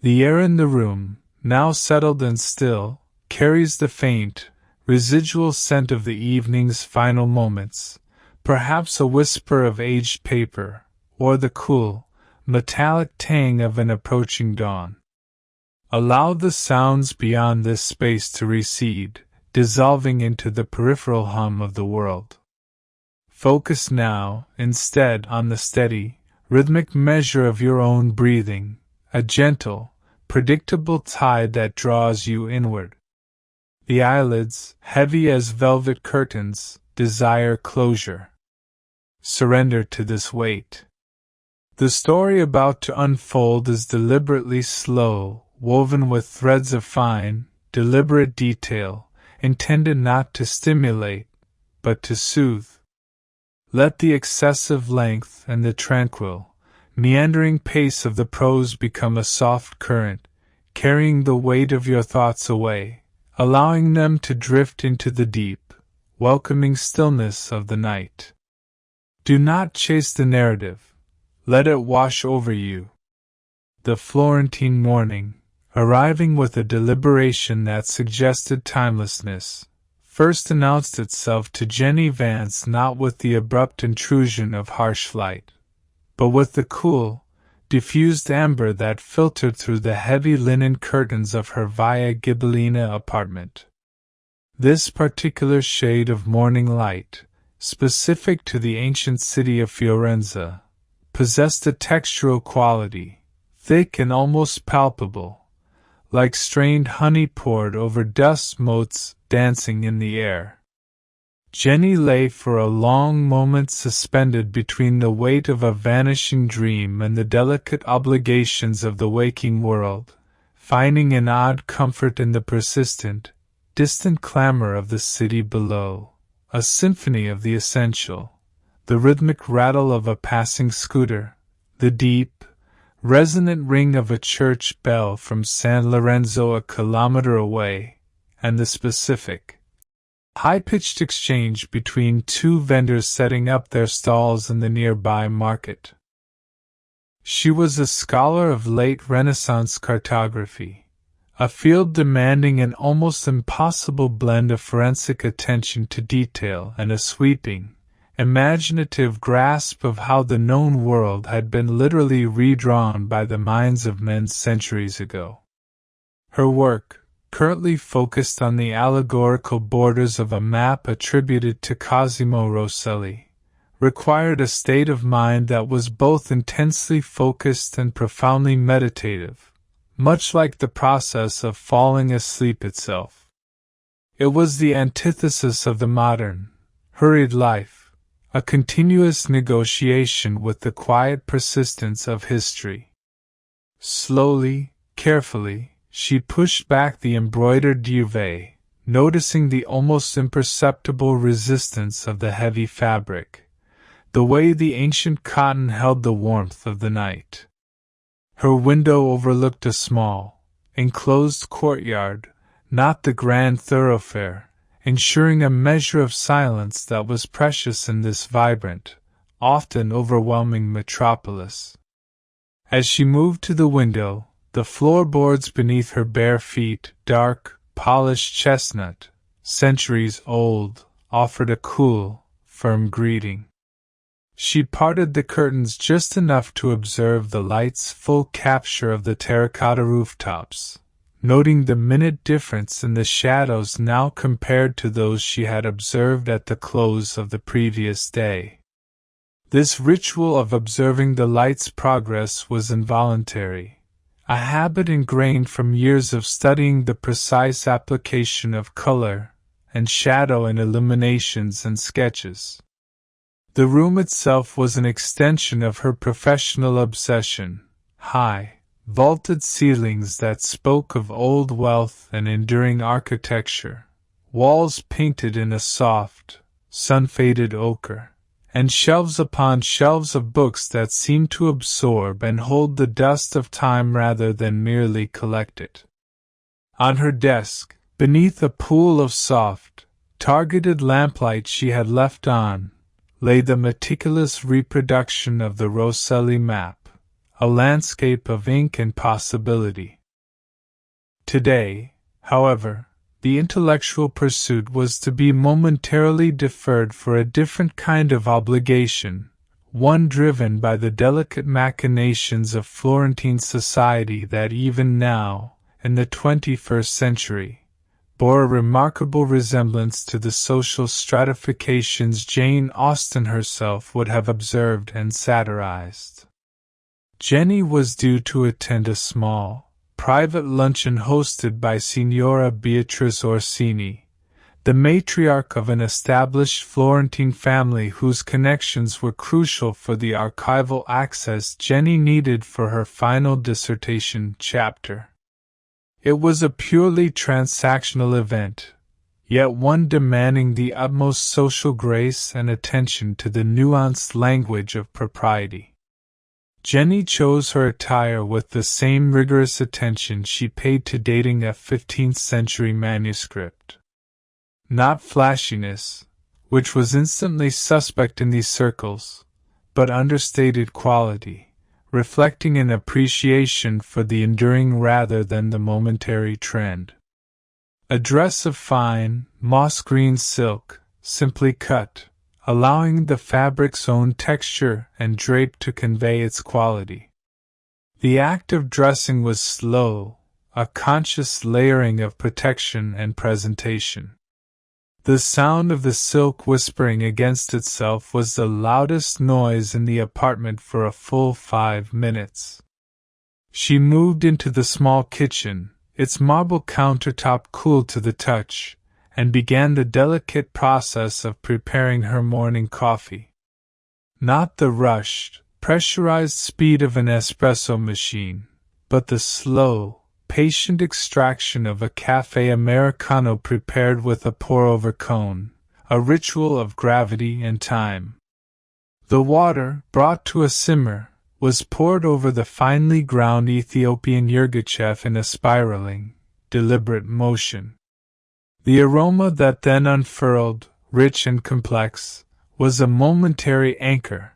The air in the room, now settled and still, carries the faint, residual scent of the evening's final moments, perhaps a whisper of aged paper, or the cool, metallic tang of an approaching dawn. Allow the sounds beyond this space to recede, dissolving into the peripheral hum of the world. Focus now, instead, on the steady, rhythmic measure of your own breathing, a gentle, predictable tide that draws you inward. The eyelids, heavy as velvet curtains, desire closure. Surrender to this weight. The story about to unfold is deliberately slow, woven with threads of fine, deliberate detail, intended not to stimulate, but to soothe. Let the excessive length and the tranquil, meandering pace of the prose become a soft current, carrying the weight of your thoughts away, allowing them to drift into the deep, welcoming stillness of the night. Do not chase the narrative. Let it wash over you. The Florentine morning, arriving with a deliberation that suggested timelessness, first announced itself to Jenny Vance not with the abrupt intrusion of harsh light, but with the cool, diffused amber that filtered through the heavy linen curtains of her Via Ghibellina apartment. This particular shade of morning light, specific to the ancient city of Fiorenza, possessed a textural quality, thick and almost palpable, like strained honey poured over dust motes dancing in the air. Jenny lay for a long moment suspended between the weight of a vanishing dream and the delicate obligations of the waking world, finding an odd comfort in the persistent, distant clamor of the city below, a symphony of the essential, the rhythmic rattle of a passing scooter, the deep, resonant ring of a church bell from San Lorenzo a kilometer away, and the specific, high-pitched exchange between two vendors setting up their stalls in the nearby market. She was a scholar of late Renaissance cartography, a field demanding an almost impossible blend of forensic attention to detail and a sweeping, imaginative grasp of how the known world had been literally redrawn by the minds of men centuries ago. Her work, currently focused on the allegorical borders of a map attributed to Cosimo Rosselli, required a state of mind that was both intensely focused and profoundly meditative, much like the process of falling asleep itself. It was the antithesis of the modern, hurried life, a continuous negotiation with the quiet persistence of history. Slowly, carefully, she pushed back the embroidered duvet, noticing the almost imperceptible resistance of the heavy fabric, the way the ancient cotton held the warmth of the night. Her window overlooked a small, enclosed courtyard, not the grand thoroughfare, ensuring a measure of silence that was precious in this vibrant, often overwhelming metropolis. As she moved to the window, the floorboards beneath her bare feet, dark, polished chestnut, centuries old, offered a cool, firm greeting. She parted the curtains just enough to observe the light's full capture of the terracotta rooftops, noting the minute difference in the shadows now compared to those she had observed at the close of the previous day. This ritual of observing the light's progress was involuntary, a habit ingrained from years of studying the precise application of color and shadow in illuminations and sketches. The room itself was an extension of her professional obsession, high, vaulted ceilings that spoke of old wealth and enduring architecture, walls painted in a soft, sun-faded ochre, and shelves upon shelves of books that seemed to absorb and hold the dust of time rather than merely collect it. On her desk, beneath a pool of soft, targeted lamplight she had left on, lay the meticulous reproduction of the Rosselli map, a landscape of ink and possibility. Today, however, the intellectual pursuit was to be momentarily deferred for a different kind of obligation, one driven by the delicate machinations of Florentine society that even now, in the 21st century, bore a remarkable resemblance to the social stratifications Jane Austen herself would have observed and satirized. Jenny was due to attend a small, private luncheon hosted by Signora Beatrice Orsini, the matriarch of an established Florentine family whose connections were crucial for the archival access Jenny needed for her final dissertation chapter. It was a purely transactional event, yet one demanding the utmost social grace and attention to the nuanced language of propriety. Jenny chose her attire with the same rigorous attention she paid to dating a 15th-century manuscript. Not flashiness, which was instantly suspect in these circles, but understated quality, reflecting an appreciation for the enduring rather than the momentary trend. A dress of fine, moss-green silk, simply cut, allowing the fabric's own texture and drape to convey its quality. The act of dressing was slow, a conscious layering of protection and presentation. The sound of the silk whispering against itself was the loudest noise in the apartment for a full 5 minutes. She moved into the small kitchen, its marble countertop cool to the touch, and began the delicate process of preparing her morning coffee. Not the rushed, pressurized speed of an espresso machine, but the slow, patient extraction of a café Americano prepared with a pour-over cone, a ritual of gravity and time. The water, brought to a simmer, was poured over the finely ground Ethiopian yirgacheffe in a spiraling, deliberate motion. The aroma that then unfurled, rich and complex, was a momentary anchor,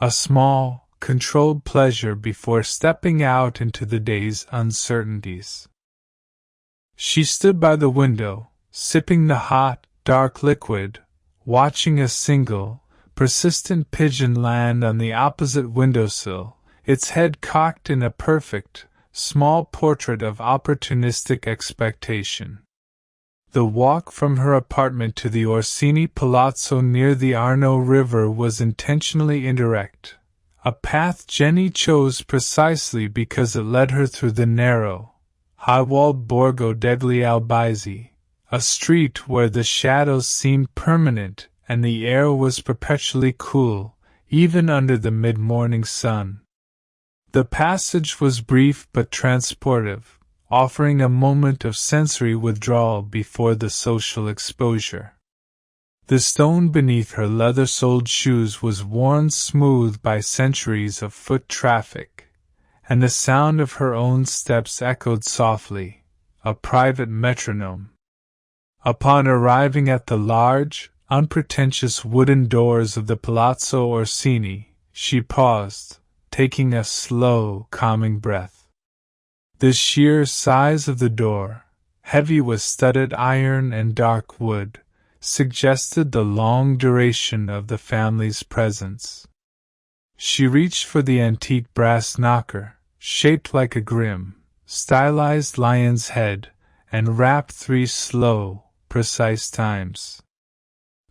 a small, controlled pleasure before stepping out into the day's uncertainties. She stood by the window, sipping the hot, dark liquid, watching a single, persistent pigeon land on the opposite windowsill, its head cocked in a perfect, small portrait of opportunistic expectation. The walk from her apartment to the Orsini Palazzo near the Arno River was intentionally indirect, a path Jenny chose precisely because it led her through the narrow, high-walled Borgo degli Albizzi, a street where the shadows seemed permanent and the air was perpetually cool, even under the mid-morning sun. The passage was brief but transportive, offering a moment of sensory withdrawal before the social exposure. The stone beneath her leather-soled shoes was worn smooth by centuries of foot traffic, and the sound of her own steps echoed softly, a private metronome. Upon arriving at the large, unpretentious wooden doors of the Palazzo Orsini, she paused, taking a slow, calming breath. The sheer size of the door, heavy with studded iron and dark wood, suggested the long duration of the family's presence. She reached for the antique brass knocker, shaped like a grim, stylized lion's head, and rapped 3 slow, precise times.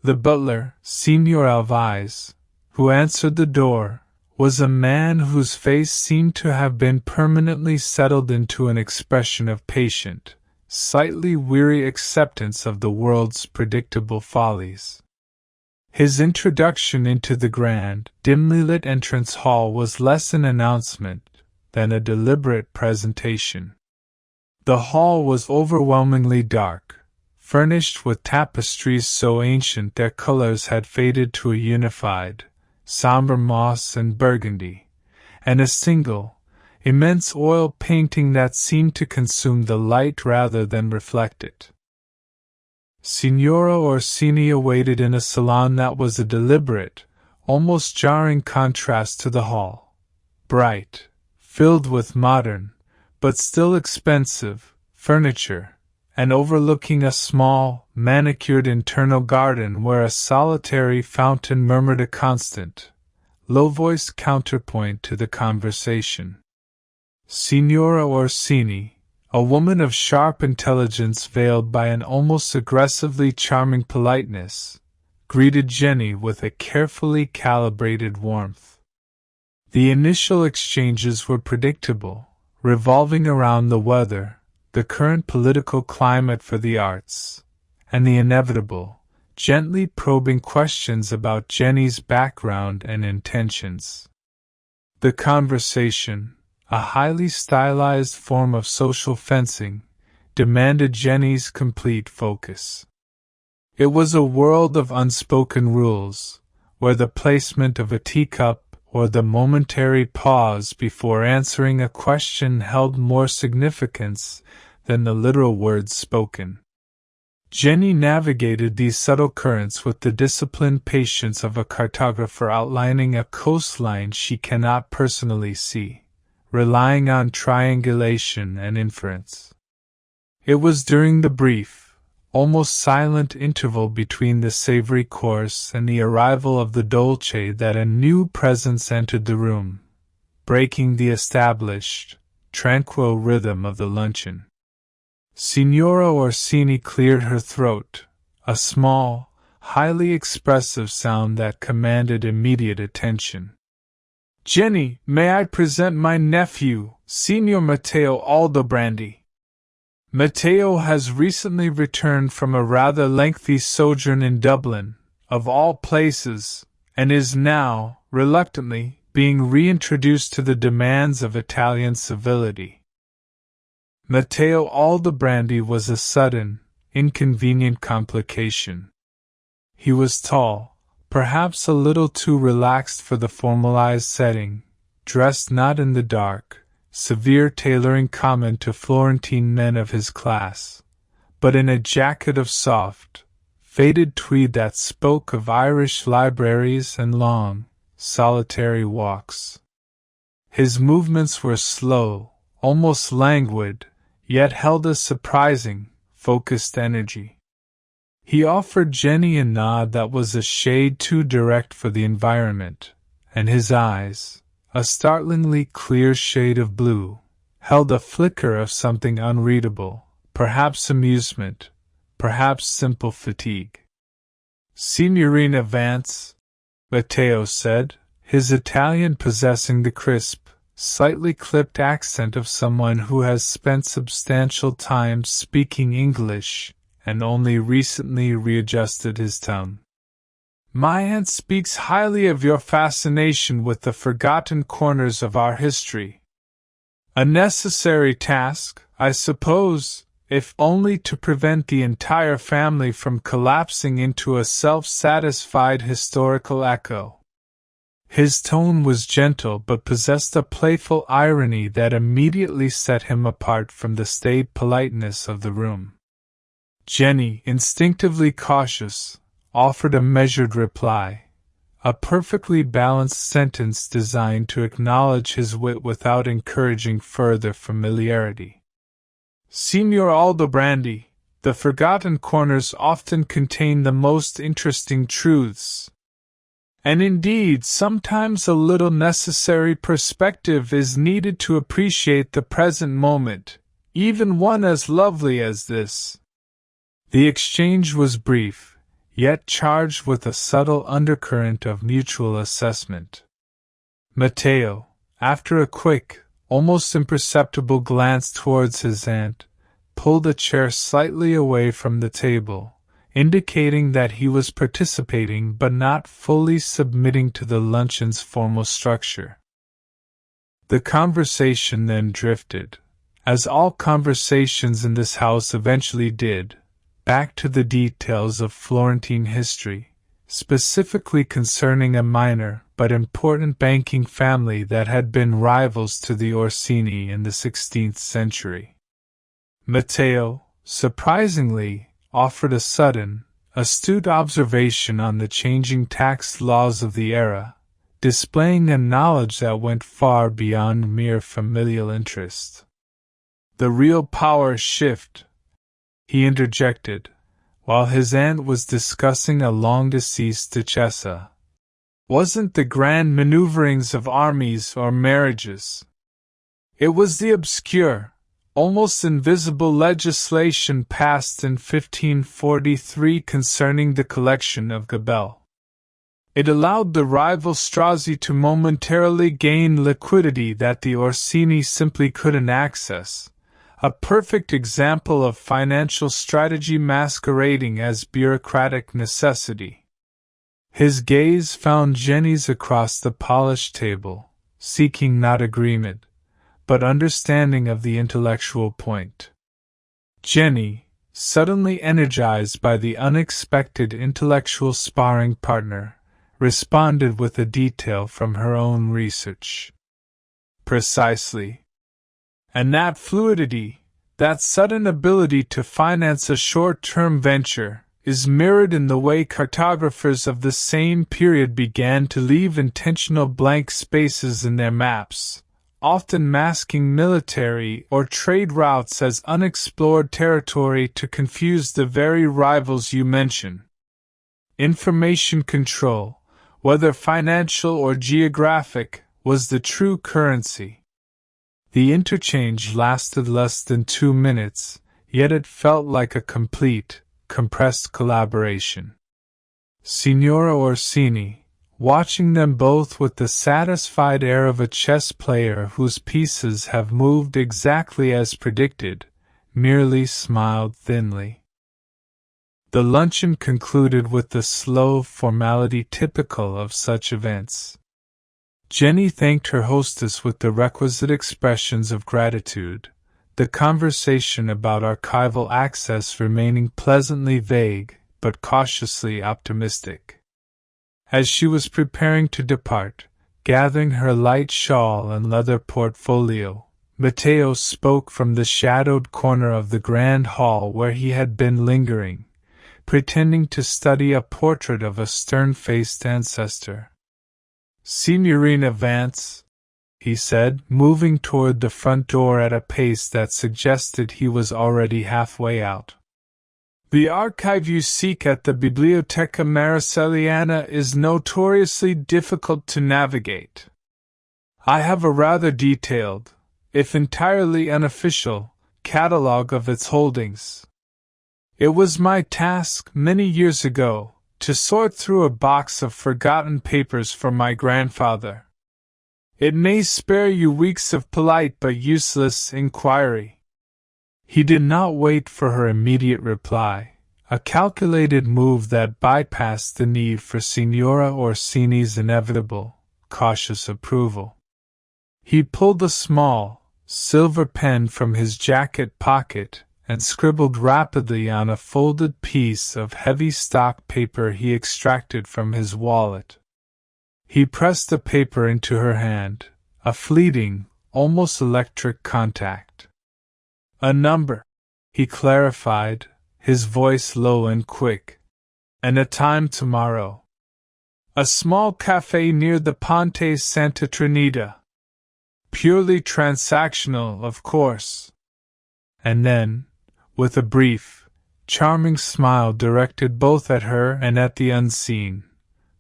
The butler, Signor Alvise, who answered the door, was a man whose face seemed to have been permanently settled into an expression of patient, slightly weary acceptance of the world's predictable follies. His introduction into the grand, dimly lit entrance hall was less an announcement than a deliberate presentation. The hall was overwhelmingly dark, furnished with tapestries so ancient their colors had faded to a unified, somber moss and burgundy, and a single, immense oil painting that seemed to consume the light rather than reflect it. Signora Orsini awaited in a salon that was a deliberate, almost jarring contrast to the hall. Bright, filled with modern, but still expensive, furniture, and overlooking a small, manicured internal garden where a solitary fountain murmured a constant, low-voiced counterpoint to the conversation. Signora Orsini, a woman of sharp intelligence veiled by an almost aggressively charming politeness, greeted Jenny with a carefully calibrated warmth. The initial exchanges were predictable, revolving around the weather, the current political climate for the arts, and the inevitable, gently probing questions about Jenny's background and intentions. The conversation, a highly stylized form of social fencing, demanded Jenny's complete focus. It was a world of unspoken rules, where the placement of a teacup or the momentary pause before answering a question held more significance than the literal words spoken. Jenny navigated these subtle currents with the disciplined patience of a cartographer outlining a coastline she cannot personally see, relying on triangulation and inference. It was during the brief, almost silent interval between the savory course and the arrival of the dolce that a new presence entered the room, breaking the established, tranquil rhythm of the luncheon. Signora Orsini cleared her throat, a small, highly expressive sound that commanded immediate attention. "Jenny, may I present my nephew, Signor Mateo Aldobrandi? Mateo has recently returned from a rather lengthy sojourn in Dublin, of all places, and is now, reluctantly, being reintroduced to the demands of Italian civility." Mateo Aldobrandi was a sudden, inconvenient complication. He was tall, perhaps a little too relaxed for the formalized setting, dressed not in the dark, severe tailoring common to Florentine men of his class, but in a jacket of soft, faded tweed that spoke of Irish libraries and long, solitary walks. His movements were slow, almost languid, yet held a surprising, focused energy. He offered Jenny a nod that was a shade too direct for the environment, and his eyes, a startlingly clear shade of blue, held a flicker of something unreadable, perhaps amusement, perhaps simple fatigue. "Signorina Vance," Mateo said, his Italian possessing the crisp, slightly clipped accent of someone who has spent substantial time speaking English and only recently readjusted his tongue. "My aunt speaks highly of your fascination with the forgotten corners of our history. A necessary task, I suppose, if only to prevent the entire family from collapsing into a self-satisfied historical echo." His tone was gentle but possessed a playful irony that immediately set him apart from the staid politeness of the room. Jenny, instinctively cautious, offered a measured reply, a perfectly balanced sentence designed to acknowledge his wit without encouraging further familiarity. "Signor Aldobrandi, the forgotten corners often contain the most interesting truths. And indeed, sometimes a little necessary perspective is needed to appreciate the present moment, even one as lovely as this." The exchange was brief, yet charged with a subtle undercurrent of mutual assessment. Mateo, after a quick, almost imperceptible glance towards his aunt, pulled a chair slightly away from the table, indicating that he was participating but not fully submitting to the luncheon's formal structure. The conversation then drifted, as all conversations in this house eventually did, back to the details of Florentine history, specifically concerning a minor but important banking family that had been rivals to the Orsini in the 16th century. Mateo, surprisingly, offered a sudden, astute observation on the changing tax laws of the era, displaying a knowledge that went far beyond mere familial interest. "The real power shift," he interjected, while his aunt was discussing a long-deceased duchessa, "wasn't the grand maneuverings of armies or marriages. It was the obscure, almost invisible legislation passed in 1543 concerning the collection of gabelle. It allowed the rival Strozzi to momentarily gain liquidity that the Orsini simply couldn't access, a perfect example of financial strategy masquerading as bureaucratic necessity." His gaze found Jenny's across the polished table, seeking not agreement, but understanding of the intellectual point. Jenny, suddenly energized by the unexpected intellectual sparring partner, responded with a detail from her own research. "Precisely. And that fluidity, that sudden ability to finance a short-term venture, is mirrored in the way cartographers of the same period began to leave intentional blank spaces in their maps, often masking military or trade routes as unexplored territory to confuse the very rivals you mention. Information control, whether financial or geographic, was the true currency." The interchange lasted less than 2 minutes, yet it felt like a complete, compressed collaboration. Signora Orsini, watching them both with the satisfied air of a chess player whose pieces have moved exactly as predicted, merely smiled thinly. The luncheon concluded with the slow formality typical of such events. Jenny thanked her hostess with the requisite expressions of gratitude, the conversation about archival access remaining pleasantly vague but cautiously optimistic. As she was preparing to depart, gathering her light shawl and leather portfolio, Mateo spoke from the shadowed corner of the grand hall where he had been lingering, pretending to study a portrait of a stern-faced ancestor. "Signorina Vance," he said, moving toward the front door at a pace that suggested he was already halfway out. "The archive you seek at the Biblioteca Marcelliana is notoriously difficult to navigate. I have a rather detailed, if entirely unofficial, catalogue of its holdings. It was my task, many years ago, to sort through a box of forgotten papers for my grandfather. It may spare you weeks of polite but useless inquiry." He did not wait for her immediate reply, a calculated move that bypassed the need for Signora Orsini's inevitable, cautious approval. He pulled a small, silver pen from his jacket pocket and scribbled rapidly on a folded piece of heavy stock paper he extracted from his wallet. He pressed the paper into her hand, a fleeting, almost electric contact. "A number," he clarified, his voice low and quick. "And a time tomorrow. A small cafe near the Ponte Santa Trinita. Purely transactional, of course." And then, with a brief, charming smile directed both at her and at the unseen,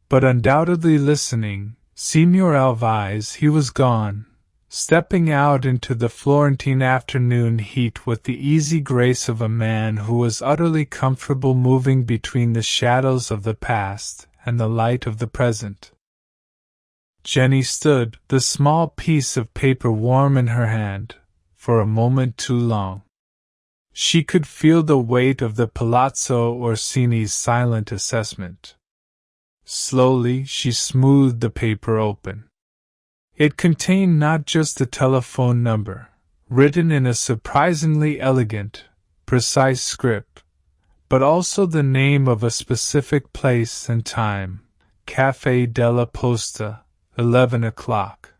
but undoubtedly listening, Signor Alvise, he was gone, stepping out into the Florentine afternoon heat with the easy grace of a man who was utterly comfortable moving between the shadows of the past and the light of the present. Jenny stood, the small piece of paper warm in her hand, for a moment too long. She could feel the weight of the Palazzo Orsini's silent assessment. Slowly she smoothed the paper open. It contained not just a telephone number, written in a surprisingly elegant, precise script, but also the name of a specific place and time, Café della Posta, 11 o'clock.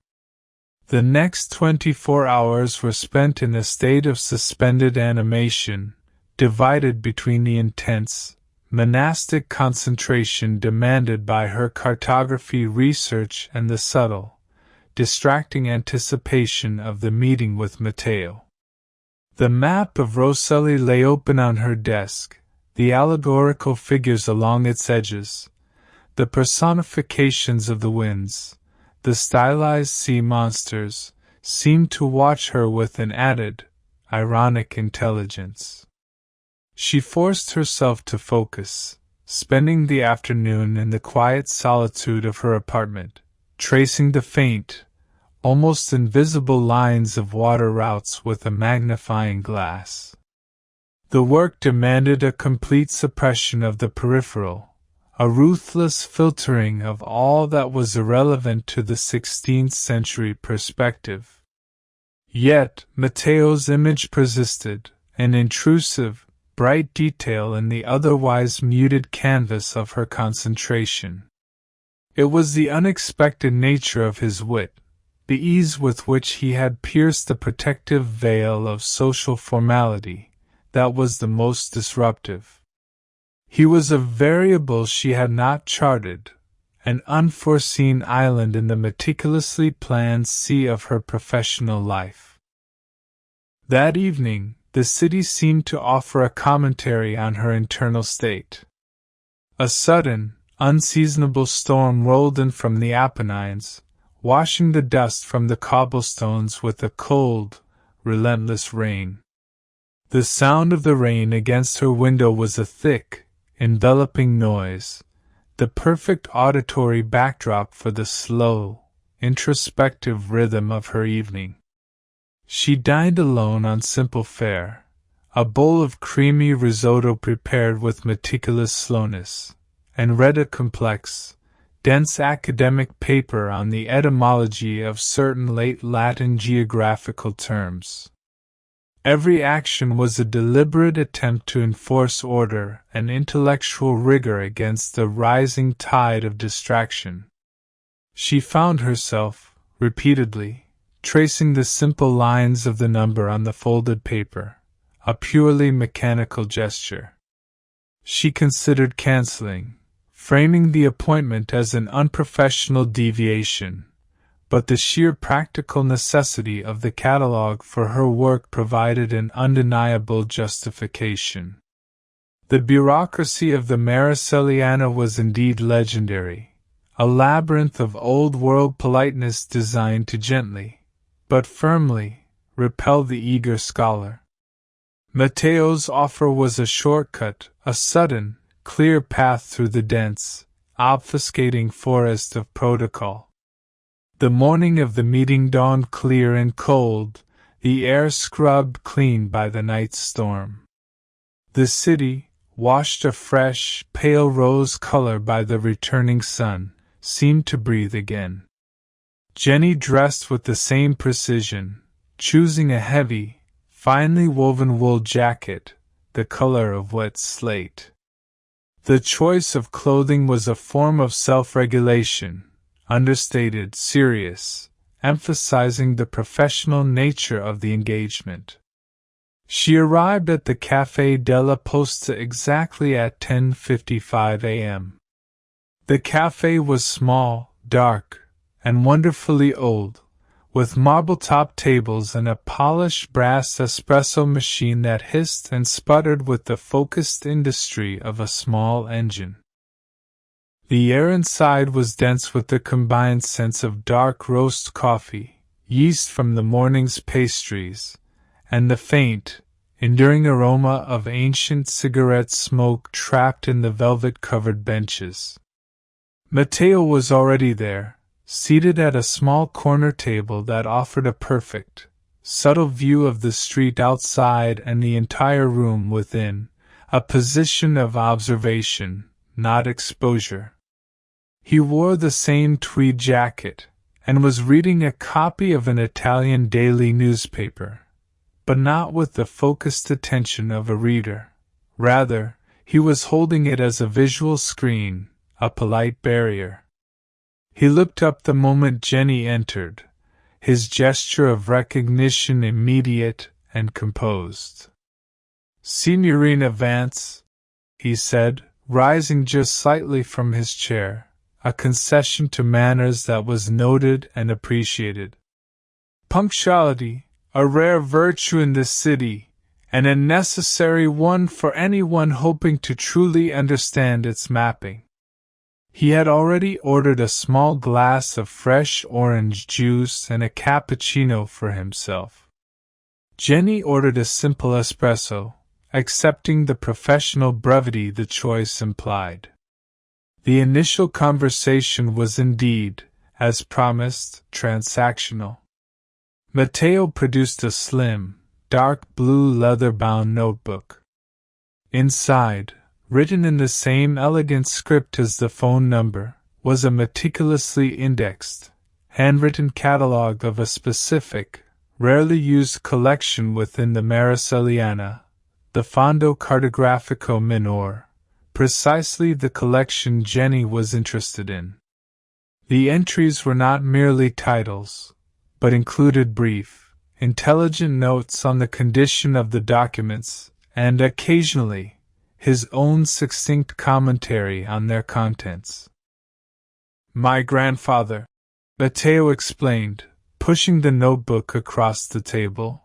The next 24 hours were spent in a state of suspended animation, divided between the intense, monastic concentration demanded by her cartography research and the subtle, distracting anticipation of the meeting with Mateo. The map of Rosselli lay open on her desk, the allegorical figures along its edges, the personifications of the winds, the stylized sea monsters, seemed to watch her with an added, ironic intelligence. She forced herself to focus, spending the afternoon in the quiet solitude of her apartment, tracing the faint, almost invisible lines of water routes with a magnifying glass. The work demanded a complete suppression of the peripheral, a ruthless filtering of all that was irrelevant to the 16th century perspective. Yet, Mateo's image persisted, an intrusive, bright detail in the otherwise muted canvas of her concentration. It was the unexpected nature of his wit, the ease with which he had pierced the protective veil of social formality, that was the most disruptive. He was a variable she had not charted, an unforeseen island in the meticulously planned sea of her professional life. That evening, the city seemed to offer a commentary on her internal state. A sudden, unseasonable storm rolled in from the Apennines, washing the dust from the cobblestones with a cold, relentless rain. The sound of the rain against her window was a thick, enveloping noise, the perfect auditory backdrop for the slow, introspective rhythm of her evening. She dined alone on simple fare, a bowl of creamy risotto prepared with meticulous slowness, and read a complex, dense academic paper on the etymology of certain late Latin geographical terms. Every action was a deliberate attempt to enforce order and intellectual rigor against the rising tide of distraction. She found herself, repeatedly, tracing the simple lines of the number on the folded paper, a purely mechanical gesture. She considered canceling, framing the appointment as an unprofessional deviation, but the sheer practical necessity of the catalogue for her work provided an undeniable justification. The bureaucracy of the Maricelliana was indeed legendary, a labyrinth of old-world politeness designed to gently, but firmly, repel the eager scholar. Mateo's offer was a shortcut, a sudden, clear path through the dense, obfuscating forest of protocol. The morning of the meeting dawned clear and cold, the air scrubbed clean by the night's storm. The city, washed a fresh, pale rose color by the returning sun, seemed to breathe again. Jenny dressed with the same precision, choosing a heavy, finely woven wool jacket, the color of wet slate. The choice of clothing was a form of self-regulation, understated, serious, emphasizing the professional nature of the engagement. She arrived at the Café della Posta exactly at 10:55 a.m. The café was small, dark, and wonderfully old, with marble-top tables and a polished brass espresso machine that hissed and sputtered with the focused industry of a small engine. The air inside was dense with the combined scents of dark roast coffee, yeast from the morning's pastries, and the faint, enduring aroma of ancient cigarette smoke trapped in the velvet-covered benches. Mateo was already there, seated at a small corner table that offered a perfect, subtle view of the street outside and the entire room within, a position of observation, not exposure. He wore the same tweed jacket, and was reading a copy of an Italian daily newspaper, but not with the focused attention of a reader. Rather, he was holding it as a visual screen, a polite barrier. He looked up the moment Jenny entered, his gesture of recognition immediate and composed. "Signorina Vance," he said, rising just slightly from his chair, a concession to manners that was noted and appreciated. Punctuality, a rare virtue in this city, and a necessary one for anyone hoping to truly understand its mapping. He had already ordered a small glass of fresh orange juice and a cappuccino for himself. Jenny ordered a simple espresso, accepting the professional brevity the choice implied. The initial conversation was indeed, as promised, transactional. Mateo produced a slim, dark blue leather-bound notebook. Inside, written in the same elegant script as the phone number, was a meticulously indexed, handwritten catalogue of a specific, rarely used collection within the Marcelliana, the Fondo Cartografico Minor, precisely the collection Jenny was interested in. The entries were not merely titles, but included brief, intelligent notes on the condition of the documents, and occasionally, his own succinct commentary on their contents. "My grandfather," Mateo explained, pushing the notebook across the table,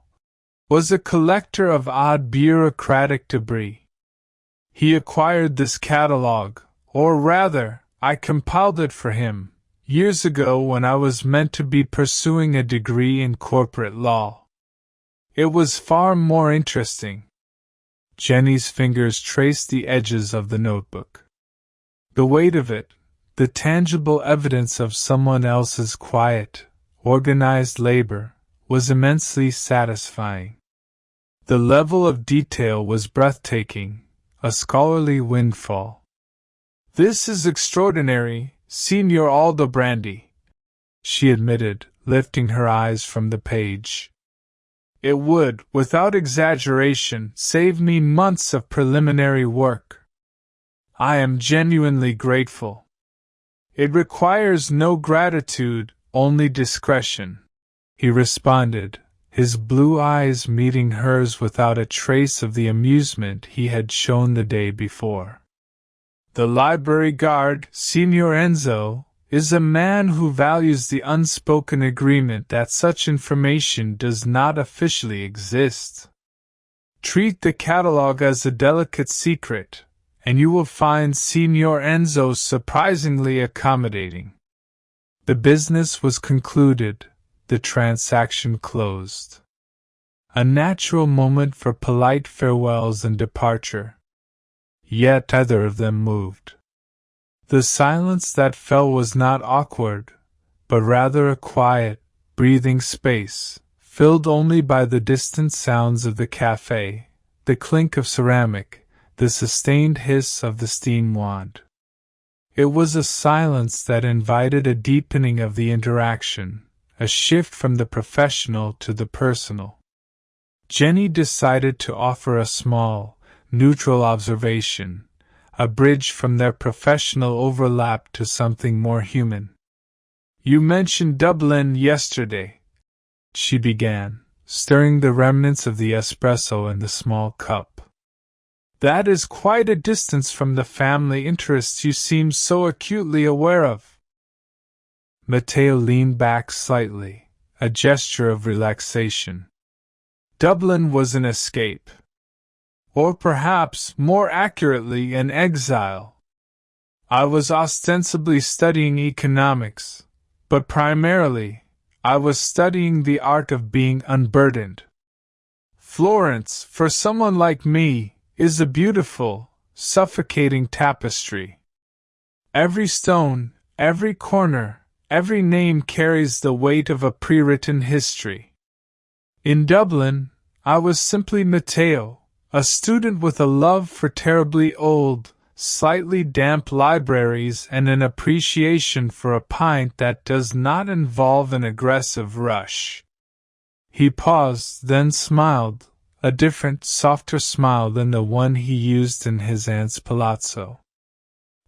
"was a collector of odd bureaucratic debris. He acquired this catalogue, or rather, I compiled it for him, years ago when I was meant to be pursuing a degree in corporate law. It was far more interesting." Jenny's fingers traced the edges of the notebook. The weight of it, the tangible evidence of someone else's quiet, organized labor, was immensely satisfying. The level of detail was breathtaking, a scholarly windfall. "This is extraordinary, Signor Aldobrandi," she admitted, lifting her eyes from the page. "It would, without exaggeration, save me months of preliminary work. I am genuinely grateful. It requires no gratitude, only discretion," he responded, his blue eyes meeting hers without a trace of the amusement he had shown the day before. "The library guard, Signor Enzo, is a man who values the unspoken agreement that such information does not officially exist. Treat the catalogue as a delicate secret, and you will find Signor Enzo surprisingly accommodating." The business was concluded, the transaction closed. A natural moment for polite farewells and departure. Yet neither of them moved. The silence that fell was not awkward, but rather a quiet, breathing space, filled only by the distant sounds of the cafe, the clink of ceramic, the sustained hiss of the steam wand. It was a silence that invited a deepening of the interaction, a shift from the professional to the personal. Jenny decided to offer a small, neutral observation, a bridge from their professional overlap to something more human. "You mentioned Dublin yesterday," she began, stirring the remnants of the espresso in the small cup. "That is quite a distance from the family interests you seem so acutely aware of." Mateo leaned back slightly, a gesture of relaxation. "Dublin was an escape. Or perhaps, more accurately, an exile. I was ostensibly studying economics, but primarily, I was studying the art of being unburdened. Florence, for someone like me, is a beautiful, suffocating tapestry. Every stone, every corner, every name carries the weight of a pre-written history. In Dublin, I was simply Mateo, a student with a love for terribly old, slightly damp libraries and an appreciation for a pint that does not involve an aggressive rush." He paused, then smiled, a different, softer smile than the one he used in his aunt's palazzo.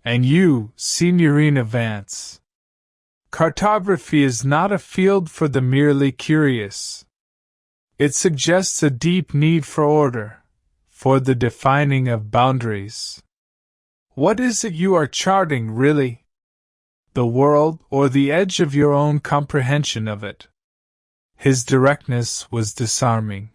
"And you, Signorina Vance? Cartography is not a field for the merely curious. It suggests a deep need for order, for the defining of boundaries. What is it you are charting, really? The world, or the edge of your own comprehension of it? His directness was disarming.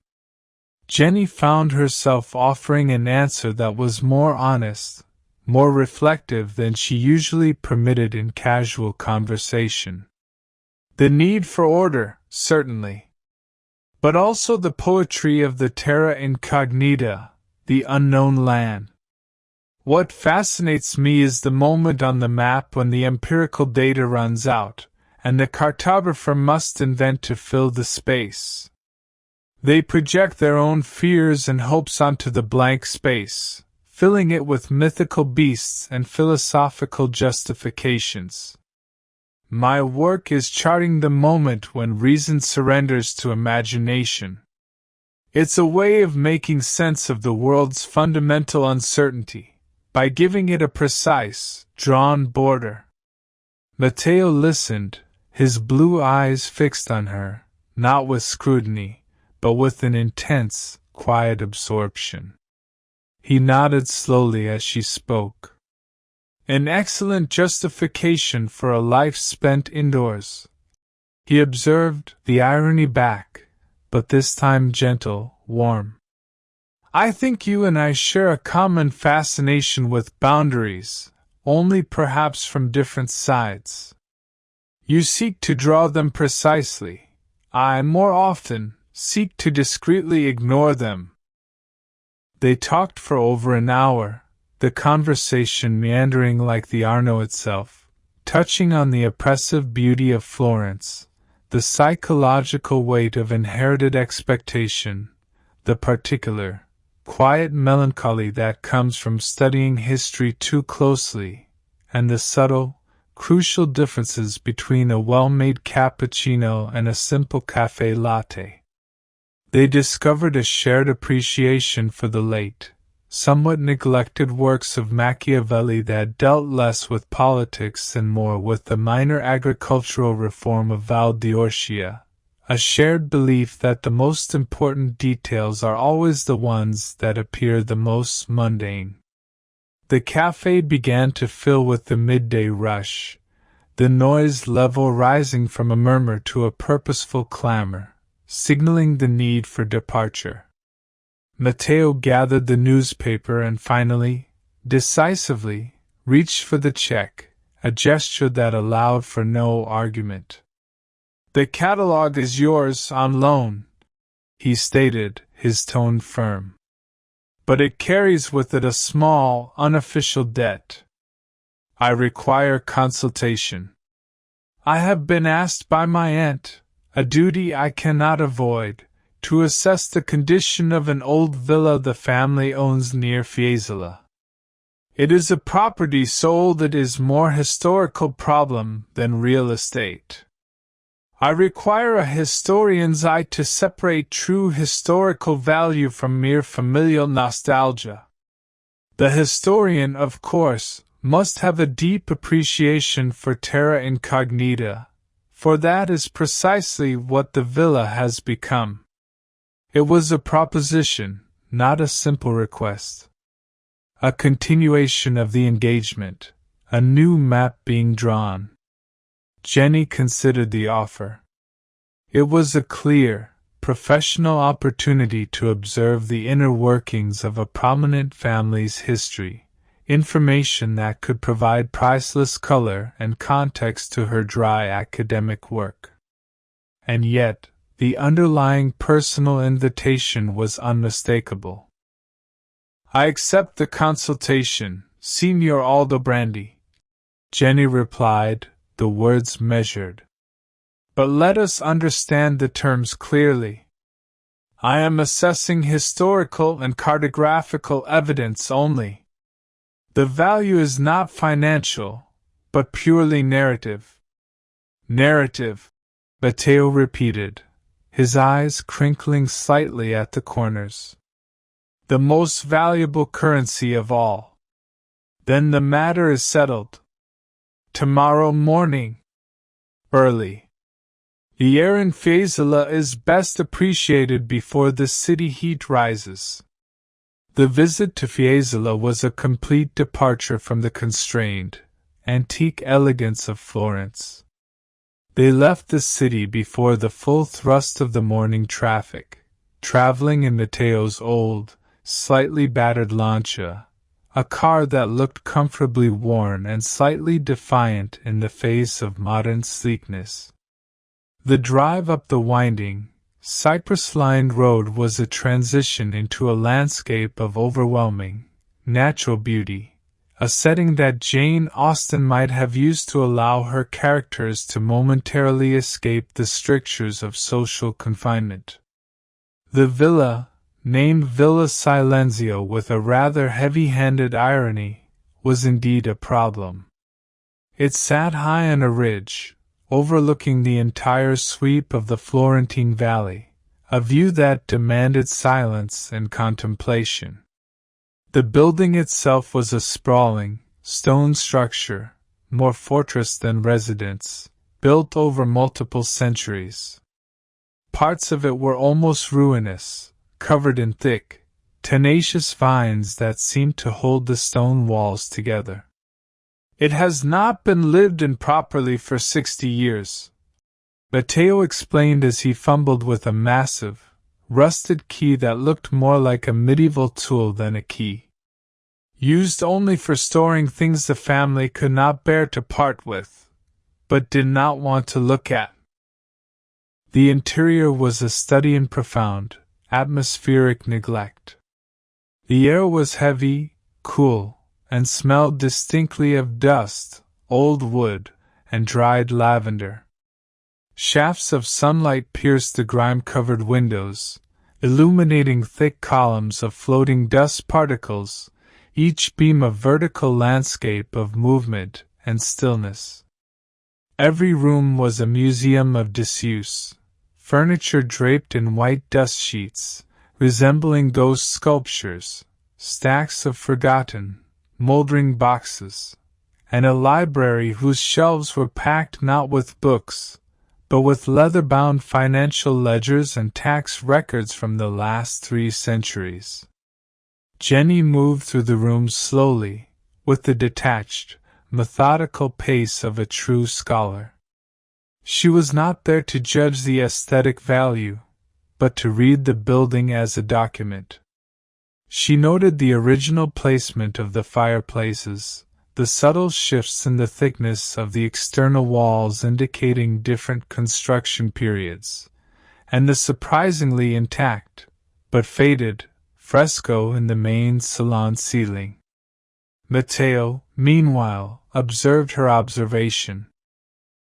Jenny found herself offering an answer that was more honest, more reflective than she usually permitted in casual conversation. The need for order, certainly. But also the poetry of the terra incognita, the unknown land. What fascinates me is the moment on the map when the empirical data runs out, and the cartographer must invent to fill the space. They project their own fears and hopes onto the blank space, filling it with mythical beasts and philosophical justifications. My work is charting the moment when reason surrenders to imagination. It's a way of making sense of the world's fundamental uncertainty, by giving it a precise, drawn border. Mateo listened, his blue eyes fixed on her, not with scrutiny, but with an intense, quiet absorption. He nodded slowly as she spoke. An excellent justification for a life spent indoors. He observed, the irony back, but this time gentle, warm. I think you and I share a common fascination with boundaries, only perhaps from different sides. You seek to draw them precisely. I, more often, seek to discreetly ignore them. They talked for over an hour, the conversation meandering like the Arno itself, touching on the oppressive beauty of Florence, the psychological weight of inherited expectation, the particular, quiet melancholy that comes from studying history too closely, and the subtle, crucial differences between a well-made cappuccino and a simple café latte. They discovered a shared appreciation for the late, somewhat neglected works of Machiavelli that dealt less with politics and more with the minor agricultural reform of Val d'Orcia, a shared belief that the most important details are always the ones that appear the most mundane. The café began to fill with the midday rush, the noise level rising from a murmur to a purposeful clamor, signaling the need for departure. Mateo gathered the newspaper and finally, decisively, reached for the check, a gesture that allowed for no argument. The catalog is yours on loan, he stated, his tone firm. But it carries with it a small, unofficial debt. I require consultation. I have been asked by my aunt, a duty I cannot avoid, to assess the condition of an old villa the family owns near Fiesole. It is a property so old it is more historical problem than real estate. I require a historian's eye to separate true historical value from mere familial nostalgia. The historian, of course, must have a deep appreciation for terra incognita, for that is precisely what the villa has become. It was a proposition, not a simple request. A continuation of the engagement, a new map being drawn. Jenny considered the offer. It was a clear, professional opportunity to observe the inner workings of a prominent family's history, information that could provide priceless color and context to her dry academic work. And yet, the underlying personal invitation was unmistakable. I accept the consultation, Signor Aldobrandi, Jenny replied, the words measured. But let us understand the terms clearly. I am assessing historical and cartographical evidence only. The value is not financial, but purely narrative. Narrative, Mateo repeated, his eyes crinkling slightly at the corners. The most valuable currency of all. Then the matter is settled. Tomorrow morning. Early. The air in Fiesole is best appreciated before the city heat rises. The visit to Fiesole was a complete departure from the constrained, antique elegance of Florence. They left the city before the full thrust of the morning traffic, traveling in Mateo's old, slightly battered Lancia, a car that looked comfortably worn and slightly defiant in the face of modern sleekness. The drive up the winding, cypress-lined road was a transition into a landscape of overwhelming, natural beauty, a setting that Jane Austen might have used to allow her characters to momentarily escape the strictures of social confinement. The villa, named Villa Silenzio with a rather heavy-handed irony, was indeed a problem. It sat high on a ridge, overlooking the entire sweep of the Florentine Valley, a view that demanded silence and contemplation. The building itself was a sprawling, stone structure, more fortress than residence, built over multiple centuries. Parts of it were almost ruinous, covered in thick, tenacious vines that seemed to hold the stone walls together. "It has not been lived in properly for 60 years," Mateo explained as he fumbled with a massive, rusted key that looked more like a medieval tool than a key. "Used only for storing things the family could not bear to part with, but did not want to look at." The interior was a study in profound, atmospheric neglect. The air was heavy, cool, and smelled distinctly of dust, old wood, and dried lavender. Shafts of sunlight pierced the grime-covered windows, illuminating thick columns of floating dust particles, each beam a vertical landscape of movement and stillness. Every room was a museum of disuse, furniture draped in white dust sheets, resembling ghost sculptures, stacks of forgotten, moldering boxes, and a library whose shelves were packed not with books, but with leather-bound financial ledgers and tax records from the last 3 centuries. Jenny moved through the rooms slowly, with the detached, methodical pace of a true scholar. She was not there to judge the aesthetic value, but to read the building as a document. She noted the original placement of the fireplaces, the subtle shifts in the thickness of the external walls indicating different construction periods, and the surprisingly intact, but faded, fresco in the main salon ceiling. Mateo, meanwhile, observed her observation.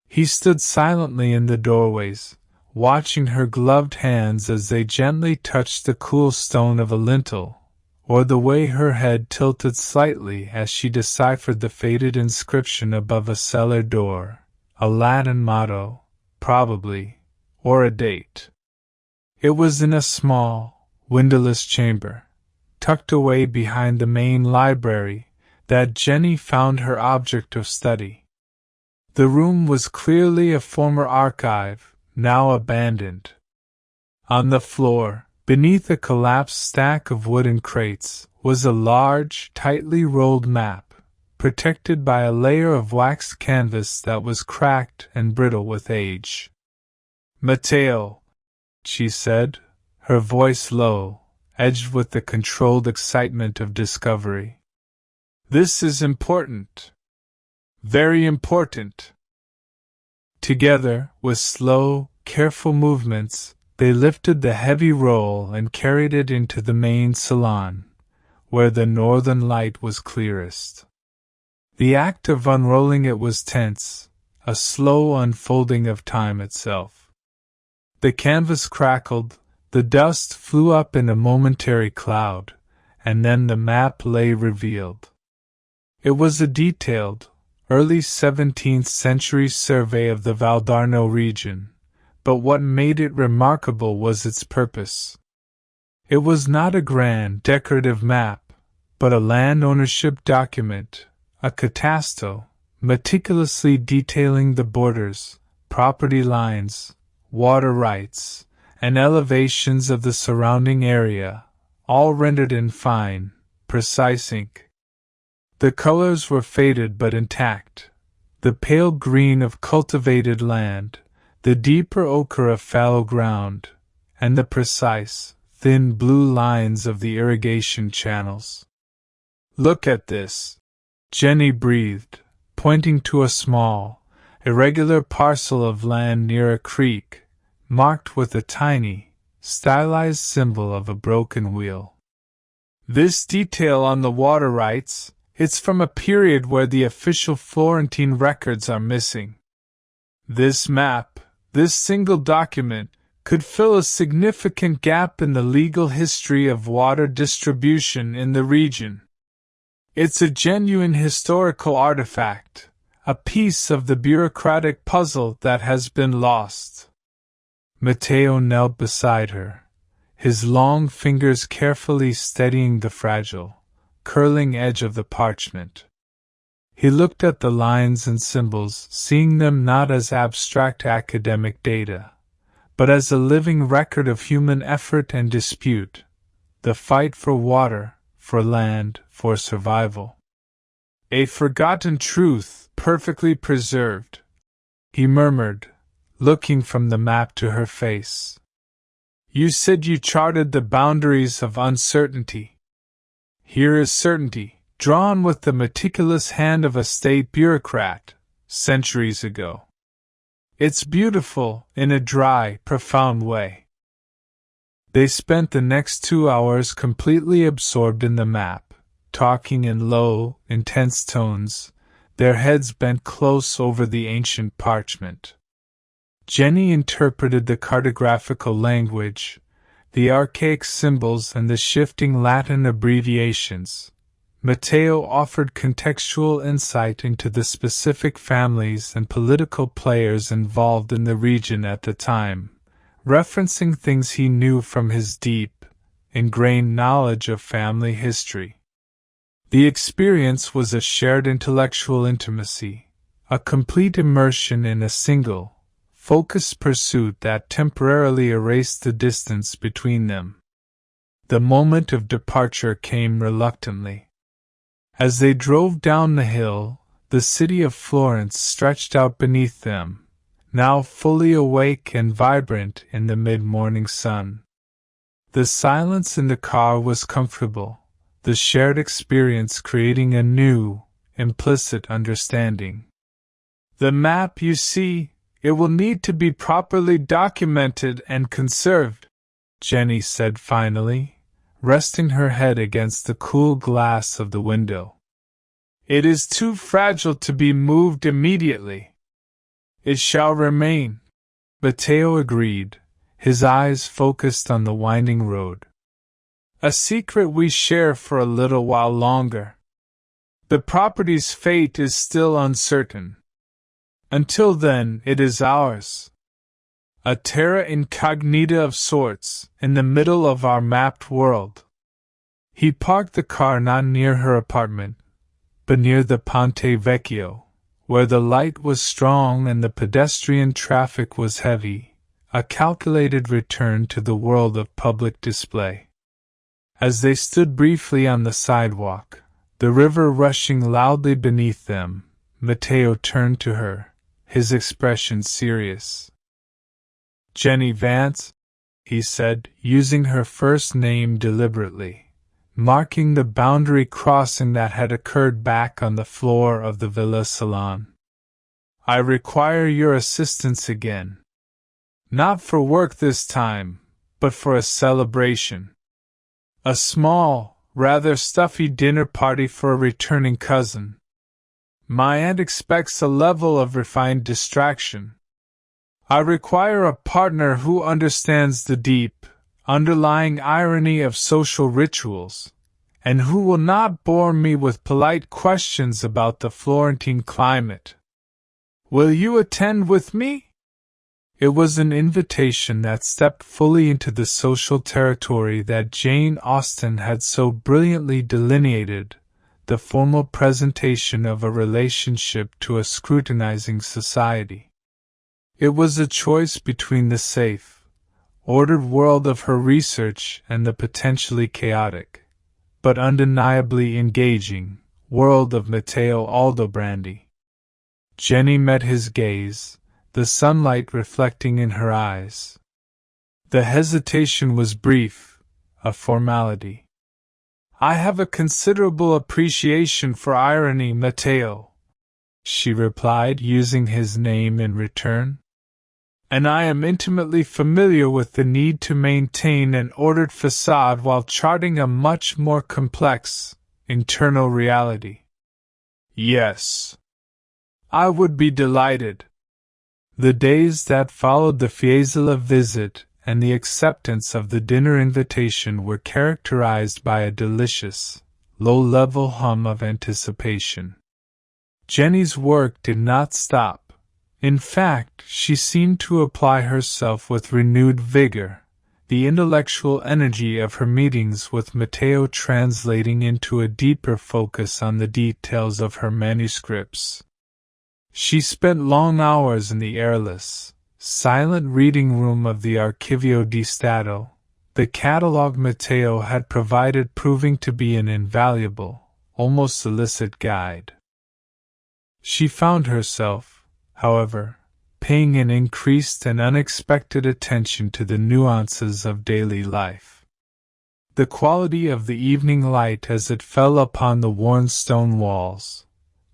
He stood silently in the doorways, watching her gloved hands as they gently touched the cool stone of a lintel, or the way her head tilted slightly as she deciphered the faded inscription above a cellar door, a Latin motto, probably, or a date. It was in a small, windowless chamber, tucked away behind the main library, that Jenny found her object of study. The room was clearly a former archive, now abandoned. On the floor, beneath a collapsed stack of wooden crates, was a large, tightly rolled map, protected by a layer of waxed canvas that was cracked and brittle with age. "Mateo," she said, her voice low, edged with the controlled excitement of discovery. "This is important. Very important." Together, with slow, careful movements, they lifted the heavy roll and carried it into the main salon, where the northern light was clearest. The act of unrolling it was tense, a slow unfolding of time itself. The canvas crackled, the dust flew up in a momentary cloud, and then the map lay revealed. It was a detailed, early 17th century survey of the Valdarno region, but what made it remarkable was its purpose. It was not a grand, decorative map, but a land ownership document, a catasto, meticulously detailing the borders, property lines, water rights, and elevations of the surrounding area, all rendered in fine, precise ink. The colors were faded but intact, the pale green of cultivated land, the deeper ochre of fallow ground, and the precise, thin blue lines of the irrigation channels. "Look at this," Jenny breathed, pointing to a small, irregular parcel of land near a creek, marked with a tiny, stylized symbol of a broken wheel. "This detail on the water rights, it's from a period where the official Florentine records are missing. This map, this single document, could fill a significant gap in the legal history of water distribution in the region. It's a genuine historical artifact, a piece of the bureaucratic puzzle that has been lost." Mateo knelt beside her, his long fingers carefully steadying the fragile, curling edge of the parchment. He looked at the lines and symbols, seeing them not as abstract academic data, but as a living record of human effort and dispute, the fight for water, for land, for survival. "A forgotten truth, perfectly preserved," he murmured, looking from the map to her face. "You said you charted the boundaries of uncertainty. Here is certainty, drawn with the meticulous hand of a state bureaucrat, centuries ago. It's beautiful, in a dry, profound way." They spent the next 2 hours completely absorbed in the map, talking in low, intense tones, their heads bent close over the ancient parchment. Jenny interpreted the cartographical language, the archaic symbols and the shifting Latin abbreviations. Mateo offered contextual insight into the specific families and political players involved in the region at the time, referencing things he knew from his deep, ingrained knowledge of family history. The experience was a shared intellectual intimacy, a complete immersion in a single, focused pursuit that temporarily erased the distance between them. The moment of departure came reluctantly. As they drove down the hill, the city of Florence stretched out beneath them, now fully awake and vibrant in the mid-morning sun. The silence in the car was comfortable, the shared experience creating a new, implicit understanding. "The map, you see, it will need to be properly documented and conserved," Jenny said finally, resting her head against the cool glass of the window. "It is too fragile to be moved immediately." "It shall remain," Mateo agreed, his eyes focused on the winding road. "A secret we share for a little while longer. The property's fate is still uncertain. Until then, it is ours. A terra incognita of sorts, in the middle of our mapped world." He parked the car not near her apartment, but near the Ponte Vecchio, where the light was strong and the pedestrian traffic was heavy, a calculated return to the world of public display. As they stood briefly on the sidewalk, the river rushing loudly beneath them, Mateo turned to her, his expression serious. "Jenny Vance," he said, using her first name deliberately, marking the boundary crossing that had occurred back on the floor of the Villa Silenzio. "I require your assistance again. Not for work this time, but for a celebration. A small, rather stuffy dinner party for a returning cousin. My aunt expects a level of refined distraction. I require a partner who understands the deep, underlying irony of social rituals, and who will not bore me with polite questions about the Florentine climate. Will you attend with me?" It was an invitation that stepped fully into the social territory that Jane Austen had so brilliantly delineated, the formal presentation of a relationship to a scrutinizing society. It was a choice between the safe, ordered world of her research and the potentially chaotic, but undeniably engaging, world of Mateo Aldobrandi. Jenny met his gaze, the sunlight reflecting in her eyes. The hesitation was brief, a formality. "I have a considerable appreciation for irony, Mateo," she replied, using his name in return. "And I am intimately familiar with the need to maintain an ordered facade while charting a much more complex, internal reality." "Yes. I would be delighted." The days that followed the Fiesole visit and the acceptance of the dinner invitation were characterized by a delicious, low-level hum of anticipation. Jenny's work did not stop. In fact, she seemed to apply herself with renewed vigor, the intellectual energy of her meetings with Mateo translating into a deeper focus on the details of her manuscripts. She spent long hours in the airless, silent reading room of the Archivio di Stato, the catalogue Mateo had provided proving to be an invaluable, almost illicit guide. She found herself, however, paying an increased and unexpected attention to the nuances of daily life. The quality of the evening light as it fell upon the worn stone walls,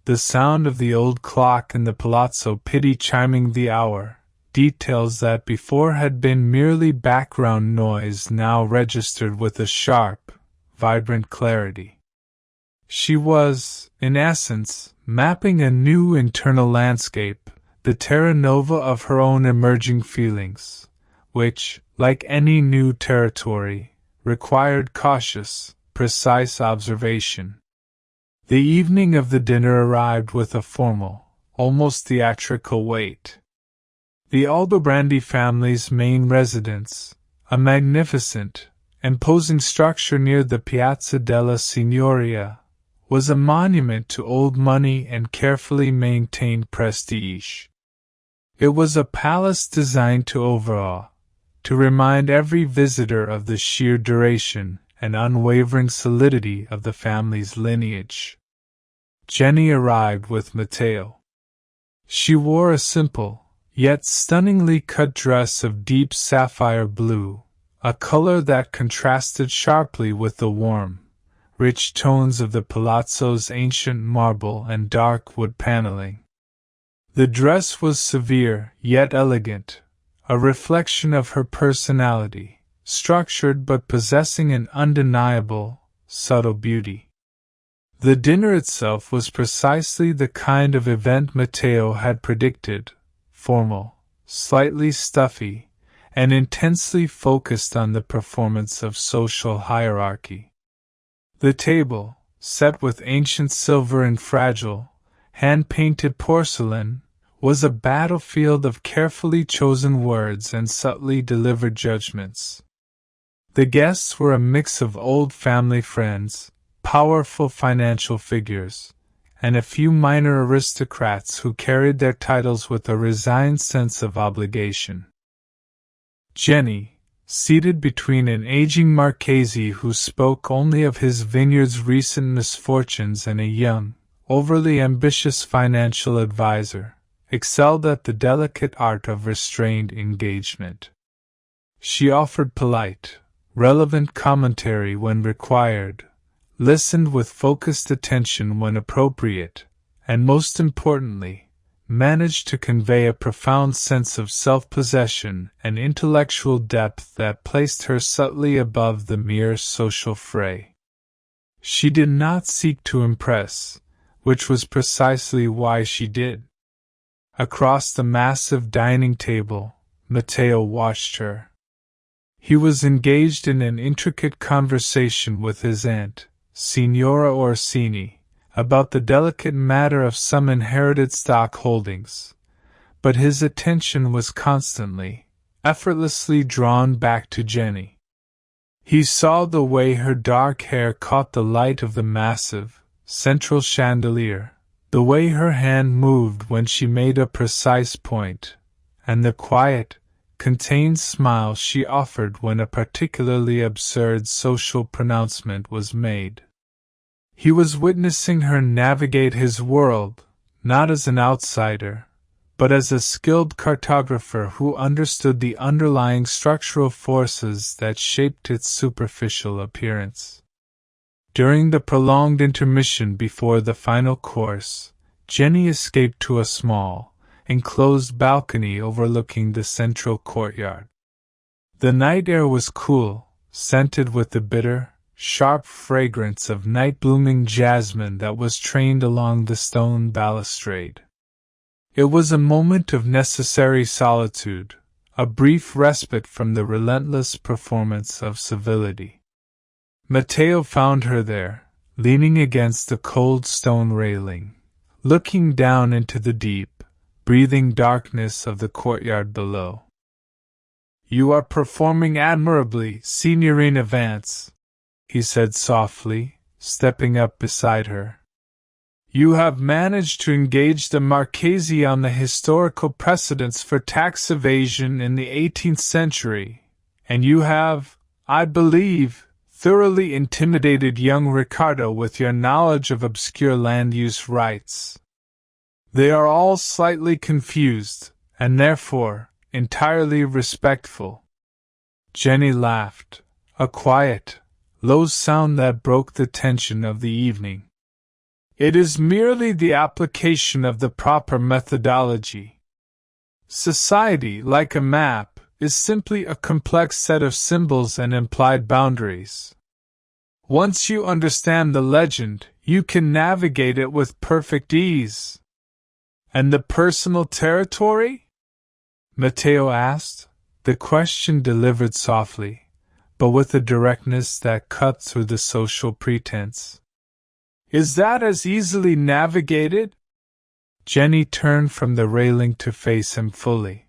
the sound of the old clock in the Palazzo Pitti chiming the hour, details that before had been merely background noise now registered with a sharp, vibrant clarity. She was, in essence, mapping a new internal landscape, the terra nova of her own emerging feelings, which, like any new territory, required cautious, precise observation. The evening of the dinner arrived with a formal, almost theatrical weight. The Aldobrandi family's main residence, a magnificent, imposing structure near the Piazza della Signoria, was a monument to old money and carefully maintained prestige. It was a palace designed to overawe, to remind every visitor of the sheer duration and unwavering solidity of the family's lineage. Jenny arrived with Mateo. She wore a simple, yet stunningly cut dress of deep sapphire blue, a color that contrasted sharply with the warm, rich tones of the palazzo's ancient marble and dark wood paneling. The dress was severe yet elegant, a reflection of her personality, structured but possessing an undeniable, subtle beauty. The dinner itself was precisely the kind of event Mateo had predicted, formal, slightly stuffy, and intensely focused on the performance of social hierarchy. The table, set with ancient silver and fragile, hand-painted porcelain, was a battlefield of carefully chosen words and subtly delivered judgments. The guests were a mix of old family friends, powerful financial figures, and a few minor aristocrats who carried their titles with a resigned sense of obligation. Jenny, seated between an aging Marchese who spoke only of his vineyard's recent misfortunes and a young, overly ambitious financial advisor, excelled at the delicate art of restrained engagement. She offered polite, relevant commentary when required, listened with focused attention when appropriate, and most importantly, managed to convey a profound sense of self-possession and intellectual depth that placed her subtly above the mere social fray. She did not seek to impress, which was precisely why she did. Across the massive dining table, Mateo watched her. He was engaged in an intricate conversation with his aunt, Signora Orsini, about the delicate matter of some inherited stock holdings, but his attention was constantly, effortlessly drawn back to Jenny. He saw the way her dark hair caught the light of the massive, central chandelier, the way her hand moved when she made a precise point, and the quiet, contained smile she offered when a particularly absurd social pronouncement was made. He was witnessing her navigate his world, not as an outsider, but as a skilled cartographer who understood the underlying structural forces that shaped its superficial appearance. During the prolonged intermission before the final course, Jenny escaped to a small, enclosed balcony overlooking the central courtyard. The night air was cool, scented with the bitter, sharp fragrance of night-blooming jasmine that was trained along the stone balustrade. It was a moment of necessary solitude, a brief respite from the relentless performance of civility. Mateo found her there, leaning against the cold stone railing, looking down into the deep, breathing darkness of the courtyard below. "You are performing admirably, Signorina Vance," he said softly, stepping up beside her. "You have managed to engage the Marchese on the historical precedents for tax evasion in the 18th century, and you have, I believe, thoroughly intimidated young Riccardo with your knowledge of obscure land use rights. They are all slightly confused, and therefore, entirely respectful." Jenny laughed, a quiet, low sound that broke the tension of the evening. "It is merely the application of the proper methodology. Society, like a map, is simply a complex set of symbols and implied boundaries. Once you understand the legend, you can navigate it with perfect ease." "And the personal territory?" Mateo asked, the question delivered softly, but with a directness that cut through the social pretense. "Is that as easily navigated?" Jenny turned from the railing to face him fully.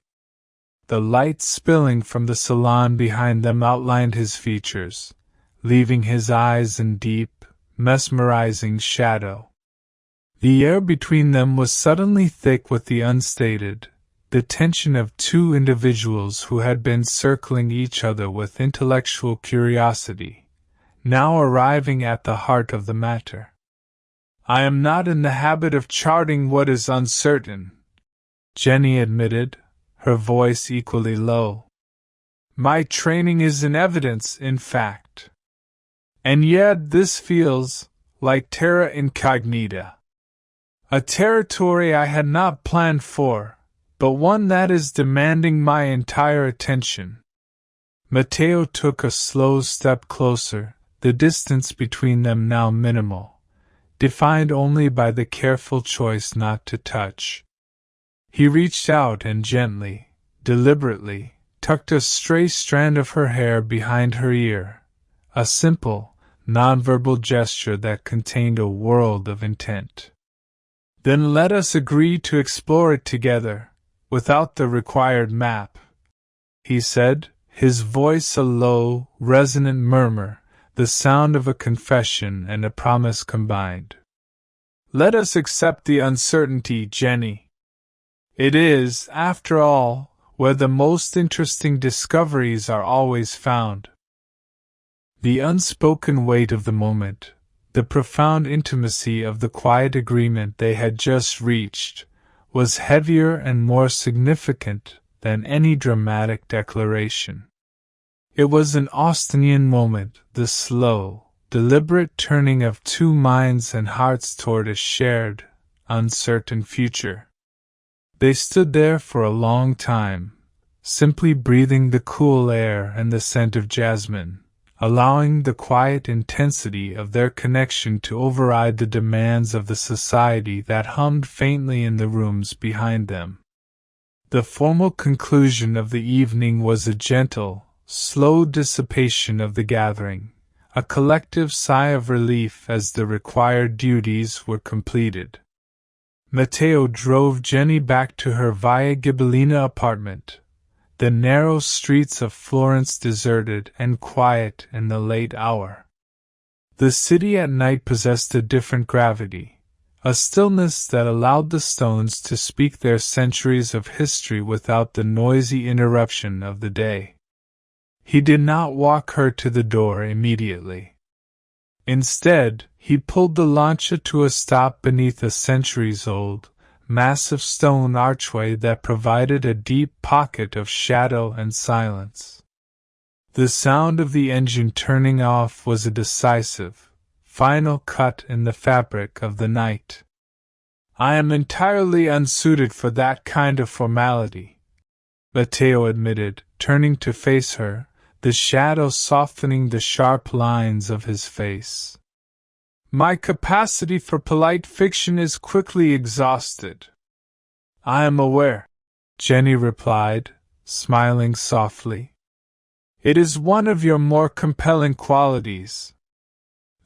The light spilling from the salon behind them outlined his features, leaving his eyes in deep, mesmerizing shadow. The air between them was suddenly thick with the unstated, the tension of two individuals who had been circling each other with intellectual curiosity, now arriving at the heart of the matter. "I am not in the habit of charting what is uncertain," Jenny admitted, her voice equally low. "My training is in evidence, in fact. And yet this feels like terra incognita. A territory I had not planned for, but one that is demanding my entire attention." Mateo took a slow step closer, the distance between them now minimal, defined only by the careful choice not to touch. He reached out and gently, deliberately, tucked a stray strand of her hair behind her ear, a simple, nonverbal gesture that contained a world of intent. "Then let us agree to explore it together, without the required map," he said, his voice a low, resonant murmur, the sound of a confession and a promise combined. "Let us accept the uncertainty, Jenny. It is, after all, where the most interesting discoveries are always found." The unspoken weight of the moment, the profound intimacy of the quiet agreement they had just reached, was heavier and more significant than any dramatic declaration. It was an Austinian moment, the slow, deliberate turning of two minds and hearts toward a shared, uncertain future. They stood there for a long time, simply breathing the cool air and the scent of jasmine, allowing the quiet intensity of their connection to override the demands of the society that hummed faintly in the rooms behind them. The formal conclusion of the evening was a gentle, slow dissipation of the gathering, a collective sigh of relief as the required duties were completed. Mateo drove Jenny back to her Via Ghibellina apartment, the narrow streets of Florence deserted and quiet in the late hour. The city at night possessed a different gravity, a stillness that allowed the stones to speak their centuries of history without the noisy interruption of the day. He did not walk her to the door immediately. Instead, he pulled the lancha to a stop beneath a centuries-old, massive stone archway that provided a deep pocket of shadow and silence. The sound of the engine turning off was a decisive, final cut in the fabric of the night. "I am entirely unsuited for that kind of formality," Mateo admitted, turning to face her, the shadow softening the sharp lines of his face. "My capacity for polite fiction is quickly exhausted." "I am aware," Jenny replied, smiling softly. "It is one of your more compelling qualities.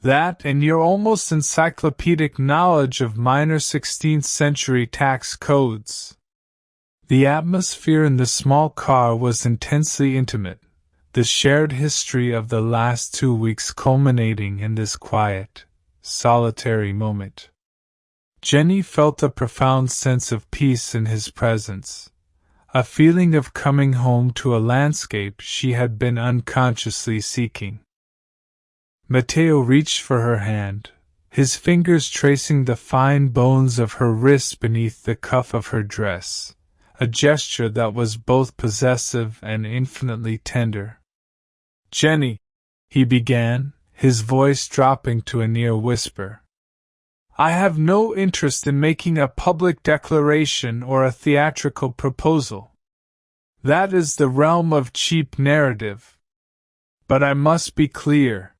That and your almost encyclopedic knowledge of minor 16th century tax codes." The atmosphere in the small car was intensely intimate, the shared history of the last 2 weeks culminating in this quiet, solitary moment. Jenny felt a profound sense of peace in his presence, a feeling of coming home to a landscape she had been unconsciously seeking. Mateo reached for her hand, his fingers tracing the fine bones of her wrist beneath the cuff of her dress, a gesture that was both possessive and infinitely tender. "Jenny," he began, his voice dropping to a near whisper, "I have no interest in making a public declaration or a theatrical proposal. That is the realm of cheap narrative. But I must be clear.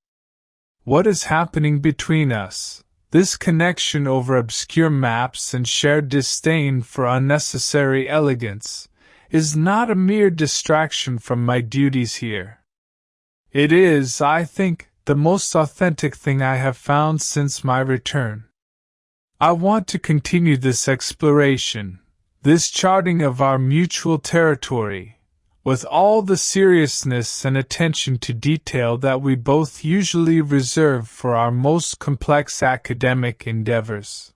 What is happening between us, this connection over obscure maps and shared disdain for unnecessary elegance, is not a mere distraction from my duties here. It is, I think, the most authentic thing I have found since my return. I want to continue this exploration, this charting of our mutual territory, with all the seriousness and attention to detail that we both usually reserve for our most complex academic endeavors."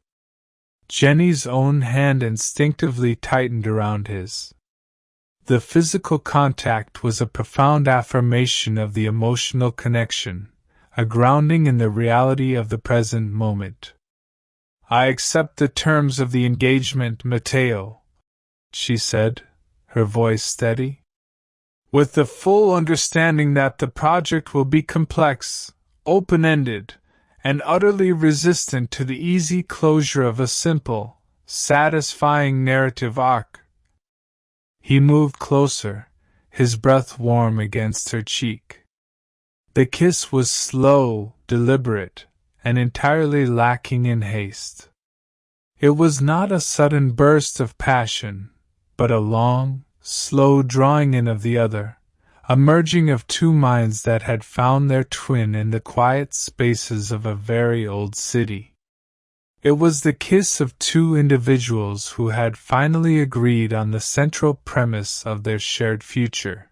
Jenny's own hand instinctively tightened around his. The physical contact was a profound affirmation of the emotional connection, a grounding in the reality of the present moment. "I accept the terms of the engagement, Mateo," she said, her voice steady, "with the full understanding that the project will be complex, open-ended, and utterly resistant to the easy closure of a simple, satisfying narrative arc." He moved closer, his breath warm against her cheek. The kiss was slow, deliberate, and entirely lacking in haste. It was not a sudden burst of passion, but a long, slow drawing in of the other, a merging of two minds that had found their twin in the quiet spaces of a very old city. It was the kiss of two individuals who had finally agreed on the central premise of their shared future.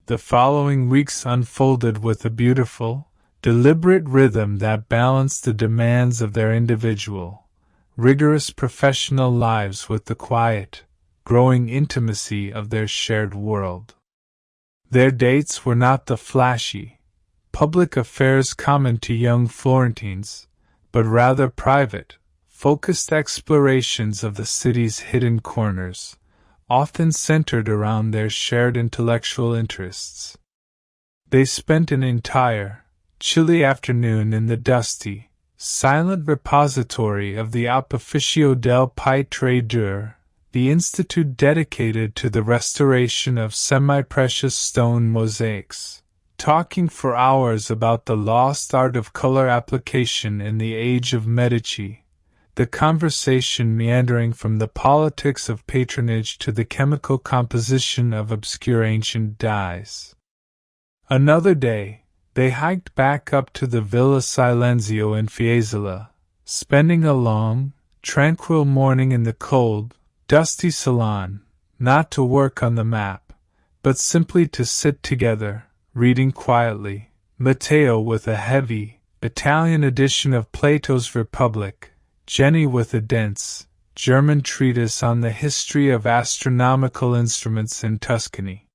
The following weeks unfolded with a beautiful, deliberate rhythm that balanced the demands of their individual, rigorous professional lives with the quiet, growing intimacy of their shared world. Their dates were not the flashy, public affairs common to young Florentines, but rather private, focused explorations of the city's hidden corners, often centered around their shared intellectual interests. They spent an entire, chilly afternoon in the dusty, silent repository of the Opificio del Pietre, the institute dedicated to the restoration of semi-precious stone mosaics, talking for hours about the lost art of color application in the age of Medici, the conversation meandering from the politics of patronage to the chemical composition of obscure ancient dyes. Another day, they hiked back up to the Villa Silenzio in Fiesole, spending a long, tranquil morning in the cold, dusty salon, not to work on the map, but simply to sit together, reading quietly, Mateo with a heavy, Italian edition of Plato's Republic, Jenny with a dense, German treatise on the history of astronomical instruments in Tuscany.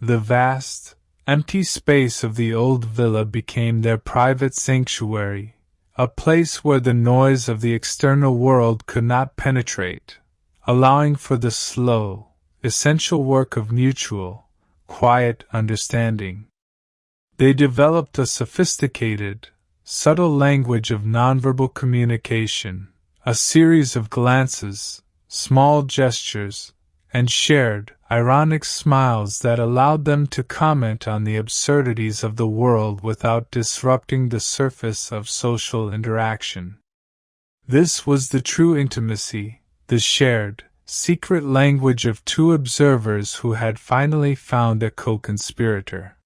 The vast, empty space of the old villa became their private sanctuary, a place where the noise of the external world could not penetrate, allowing for the slow, essential work of mutual, quiet understanding. They developed a sophisticated, subtle language of nonverbal communication, a series of glances, small gestures, and shared, ironic smiles that allowed them to comment on the absurdities of the world without disrupting the surface of social interaction. This was the true intimacy, the shared, secret language of two observers who had finally found a co-conspirator.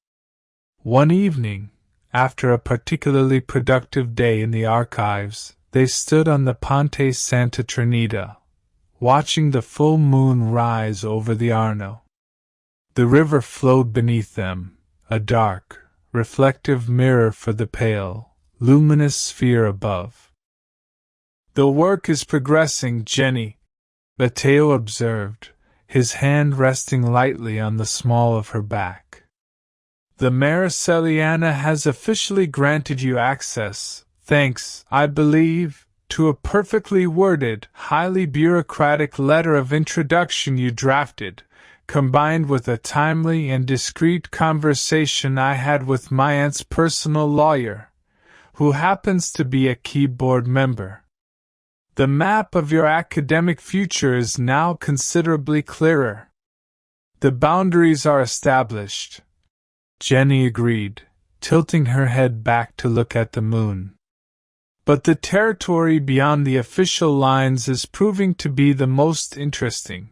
One evening, after a particularly productive day in the archives, they stood on the Ponte Santa Trinita, watching the full moon rise over the Arno. The river flowed beneath them, a dark, reflective mirror for the pale, luminous sphere above. "The work is progressing, Jenny," Mateo observed, his hand resting lightly on the small of her back. "The Marcelliana has officially granted you access, thanks, I believe, to a perfectly worded, highly bureaucratic letter of introduction you drafted, combined with a timely and discreet conversation I had with my aunt's personal lawyer, who happens to be a keyboard member. The map of your academic future is now considerably clearer. The boundaries are established," Jenny agreed, tilting her head back to look at the moon. "But the territory beyond the official lines is proving to be the most interesting.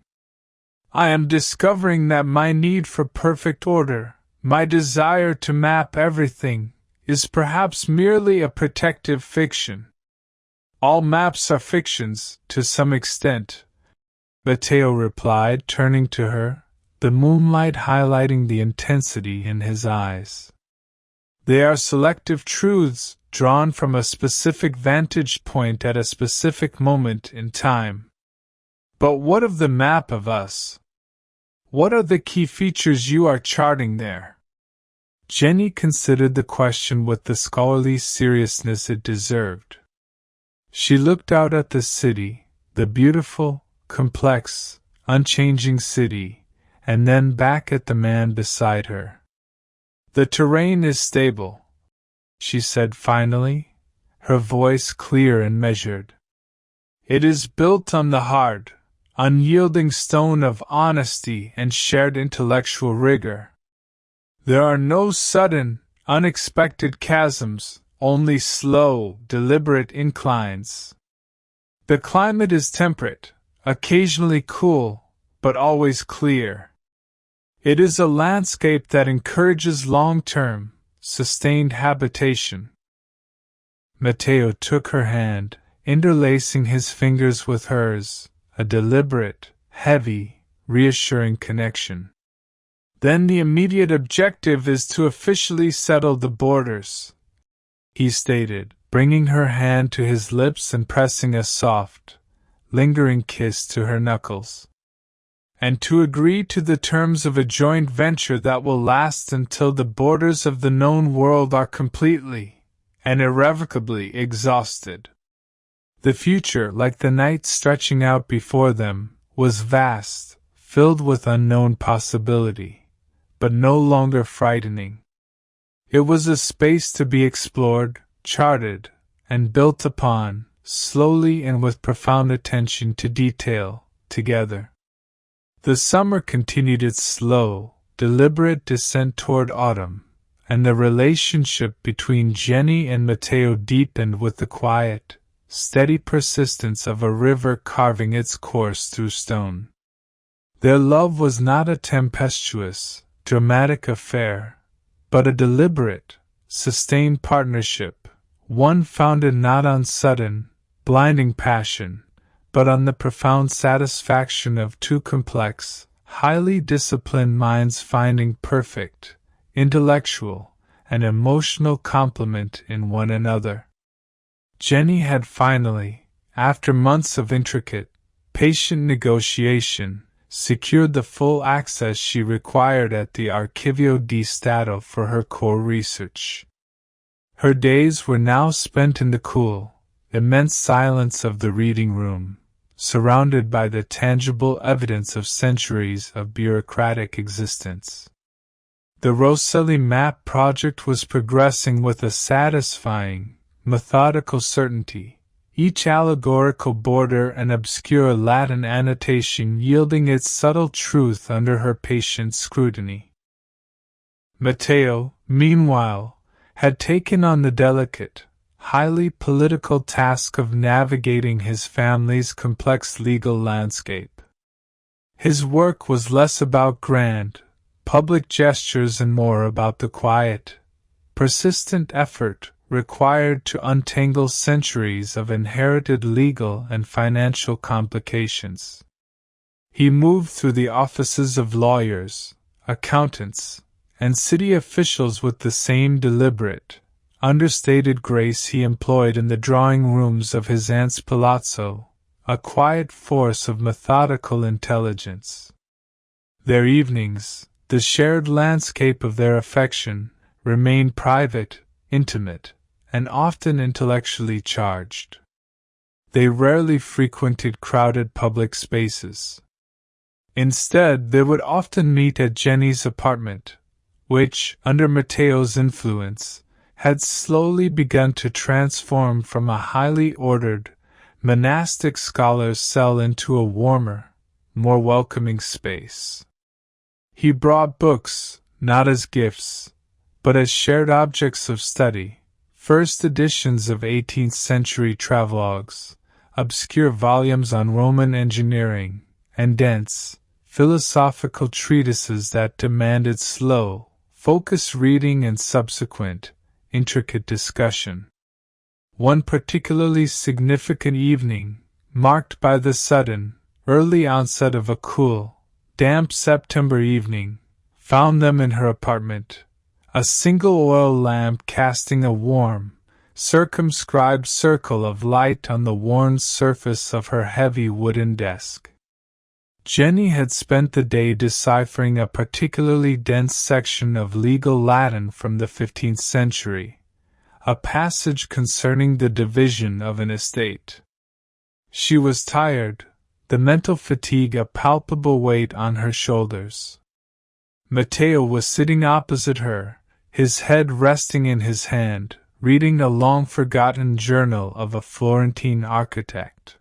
I am discovering that my need for perfect order, my desire to map everything, is perhaps merely a protective fiction. All maps are fictions, to some extent," Mateo replied, turning to her, the moonlight highlighting the intensity in his eyes. "They are selective truths, drawn from a specific vantage point at a specific moment in time. But what of the map of us? What are the key features you are charting there?" Jenny considered the question with the scholarly seriousness it deserved. She looked out at the city, the beautiful, complex, unchanging city, and then back at the man beside her. "The terrain is stable," she said finally, her voice clear and measured. "It is built on the hard, unyielding stone of honesty and shared intellectual rigor. There are no sudden, unexpected chasms, only slow, deliberate inclines. The climate is temperate, occasionally cool, but always clear. It is a landscape that encourages long-term, sustained habitation." Mateo took her hand, interlacing his fingers with hers, a deliberate, heavy, reassuring connection. "Then the immediate objective is to officially settle the borders," he stated, bringing her hand to his lips and pressing a soft, lingering kiss to her knuckles. "And to agree to the terms of a joint venture that will last until the borders of the known world are completely and irrevocably exhausted." The future, like the night stretching out before them, was vast, filled with unknown possibility, but no longer frightening. It was a space to be explored, charted, and built upon, slowly and with profound attention to detail, together. The summer continued its slow, deliberate descent toward autumn, and the relationship between Jenny and Mateo deepened with the quiet, steady persistence of a river carving its course through stone. Their love was not a tempestuous, dramatic affair, but a deliberate, sustained partnership, one founded not on sudden, blinding passion, but on the profound satisfaction of two complex, highly disciplined minds finding perfect, intellectual, and emotional complement in one another. Jenny had finally, after months of intricate, patient negotiation, secured the full access she required at the Archivio di Stato for her core research. Her days were now spent in the cool, immense silence of the reading room, surrounded by the tangible evidence of centuries of bureaucratic existence. The Rosselli map project was progressing with a satisfying, methodical certainty, each allegorical border and obscure Latin annotation yielding its subtle truth under her patient scrutiny. Mateo, meanwhile, had taken on the delicate, highly political task of navigating his family's complex legal landscape. His work was less about grand, public gestures and more about the quiet, persistent effort required to untangle centuries of inherited legal and financial complications. He moved through the offices of lawyers, accountants, and city officials with the same deliberate, understated grace he employed in the drawing rooms of his aunt's palazzo, a quiet force of methodical intelligence. Their evenings, the shared landscape of their affection, remained private, intimate, and often intellectually charged. They rarely frequented crowded public spaces. Instead, they would often meet at Jenny's apartment, which, under Mateo's influence, had slowly begun to transform from a highly ordered, monastic scholar's cell into a warmer, more welcoming space. He brought books, not as gifts, but as shared objects of study, first editions of 18th-century travelogues, obscure volumes on Roman engineering, and dense, philosophical treatises that demanded slow, focused reading and subsequent, intricate discussion. One particularly significant evening, marked by the sudden, early onset of a cool, damp September evening, found them in her apartment, a single oil lamp casting a warm, circumscribed circle of light on the worn surface of her heavy wooden desk. Jenny had spent the day deciphering a particularly dense section of legal Latin from the 15th century, a passage concerning the division of an estate. She was tired, the mental fatigue a palpable weight on her shoulders. Mateo was sitting opposite her, his head resting in his hand, reading a long-forgotten journal of a Florentine architect.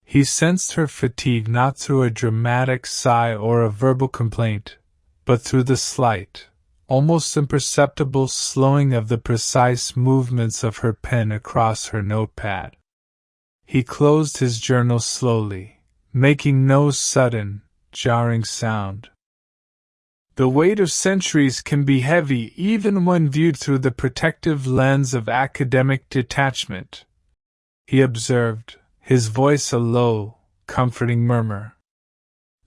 He sensed her fatigue not through a dramatic sigh or a verbal complaint, but through the slight, almost imperceptible slowing of the precise movements of her pen across her notepad. He closed his journal slowly, making no sudden, jarring sound. The weight of centuries can be heavy even when viewed through the protective lens of academic detachment, he observed, his voice a low, comforting murmur.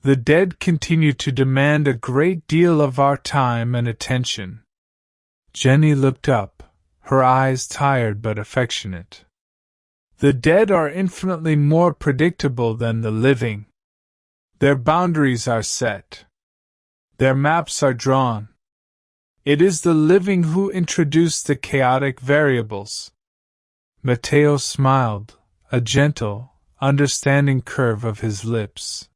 The dead continue to demand a great deal of our time and attention. Jenny looked up, her eyes tired but affectionate. The dead are infinitely more predictable than the living. Their boundaries are set. Their maps are drawn. It is the living who introduce the chaotic variables. Mateo smiled, a gentle, understanding curve of his lips.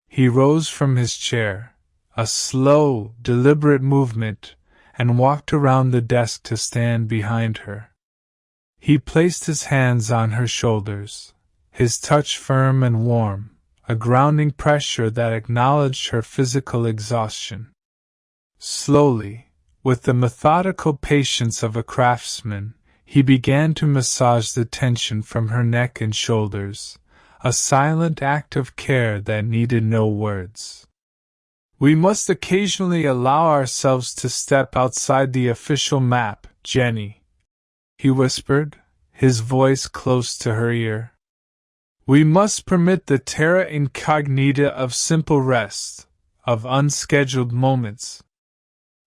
He rose from his chair, a slow, deliberate movement, and walked around the desk to stand behind her. He placed his hands on her shoulders, his touch firm and warm, a grounding pressure that acknowledged her physical exhaustion. Slowly, with the methodical patience of a craftsman, he began to massage the tension from her neck and shoulders, a silent act of care that needed no words. We must occasionally allow ourselves to step outside the official map, Jenny, he whispered, his voice close to her ear. We must permit the terra incognita of simple rest, of unscheduled moments.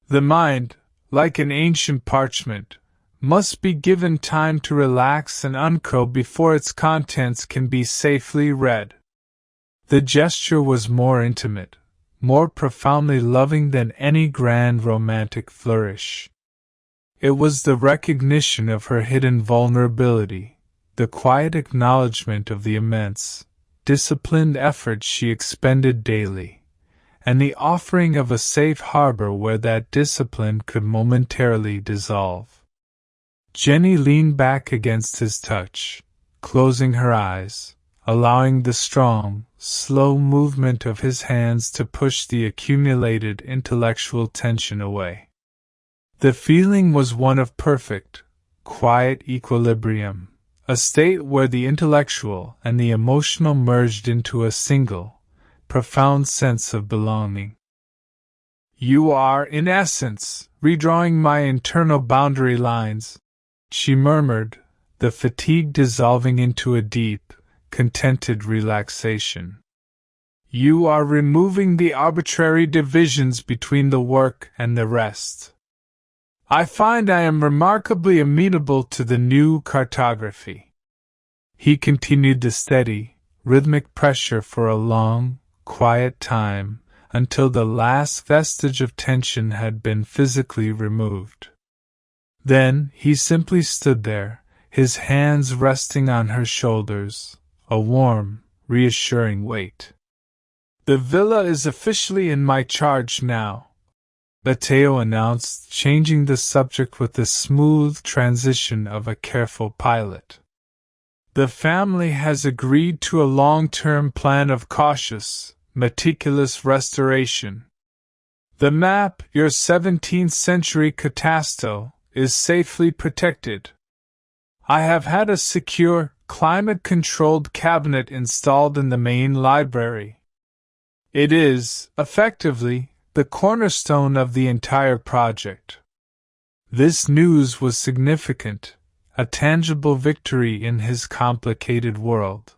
The mind, like an ancient parchment, must be given time to relax and uncurl before its contents can be safely read. The gesture was more intimate, more profoundly loving than any grand romantic flourish. It was the recognition of her hidden vulnerability, the quiet acknowledgement of the immense, disciplined effort she expended daily, and the offering of a safe harbor where that discipline could momentarily dissolve. Jenny leaned back against his touch, closing her eyes, allowing the strong, slow movement of his hands to push the accumulated intellectual tension away. The feeling was one of perfect, quiet equilibrium, a state where the intellectual and the emotional merged into a single, profound sense of belonging. "You are, in essence, redrawing my internal boundary lines," she murmured, the fatigue dissolving into a deep, contented relaxation. "You are removing the arbitrary divisions between the work and the rest. I find I am remarkably amenable to the new cartography." He continued the steady, rhythmic pressure for a long, quiet time, until the last vestige of tension had been physically removed. Then he simply stood there, his hands resting on her shoulders, a warm, reassuring weight. "The villa is officially in my charge now," Mateo announced, changing the subject with the smooth transition of a careful pilot. "The family has agreed to a long-term plan of cautious, meticulous restoration. The map, your 17th-century catasto, is safely protected. I have had a secure, climate-controlled cabinet installed in the main library. It is, effectively, the cornerstone of the entire project." This news was significant, a tangible victory in his complicated world.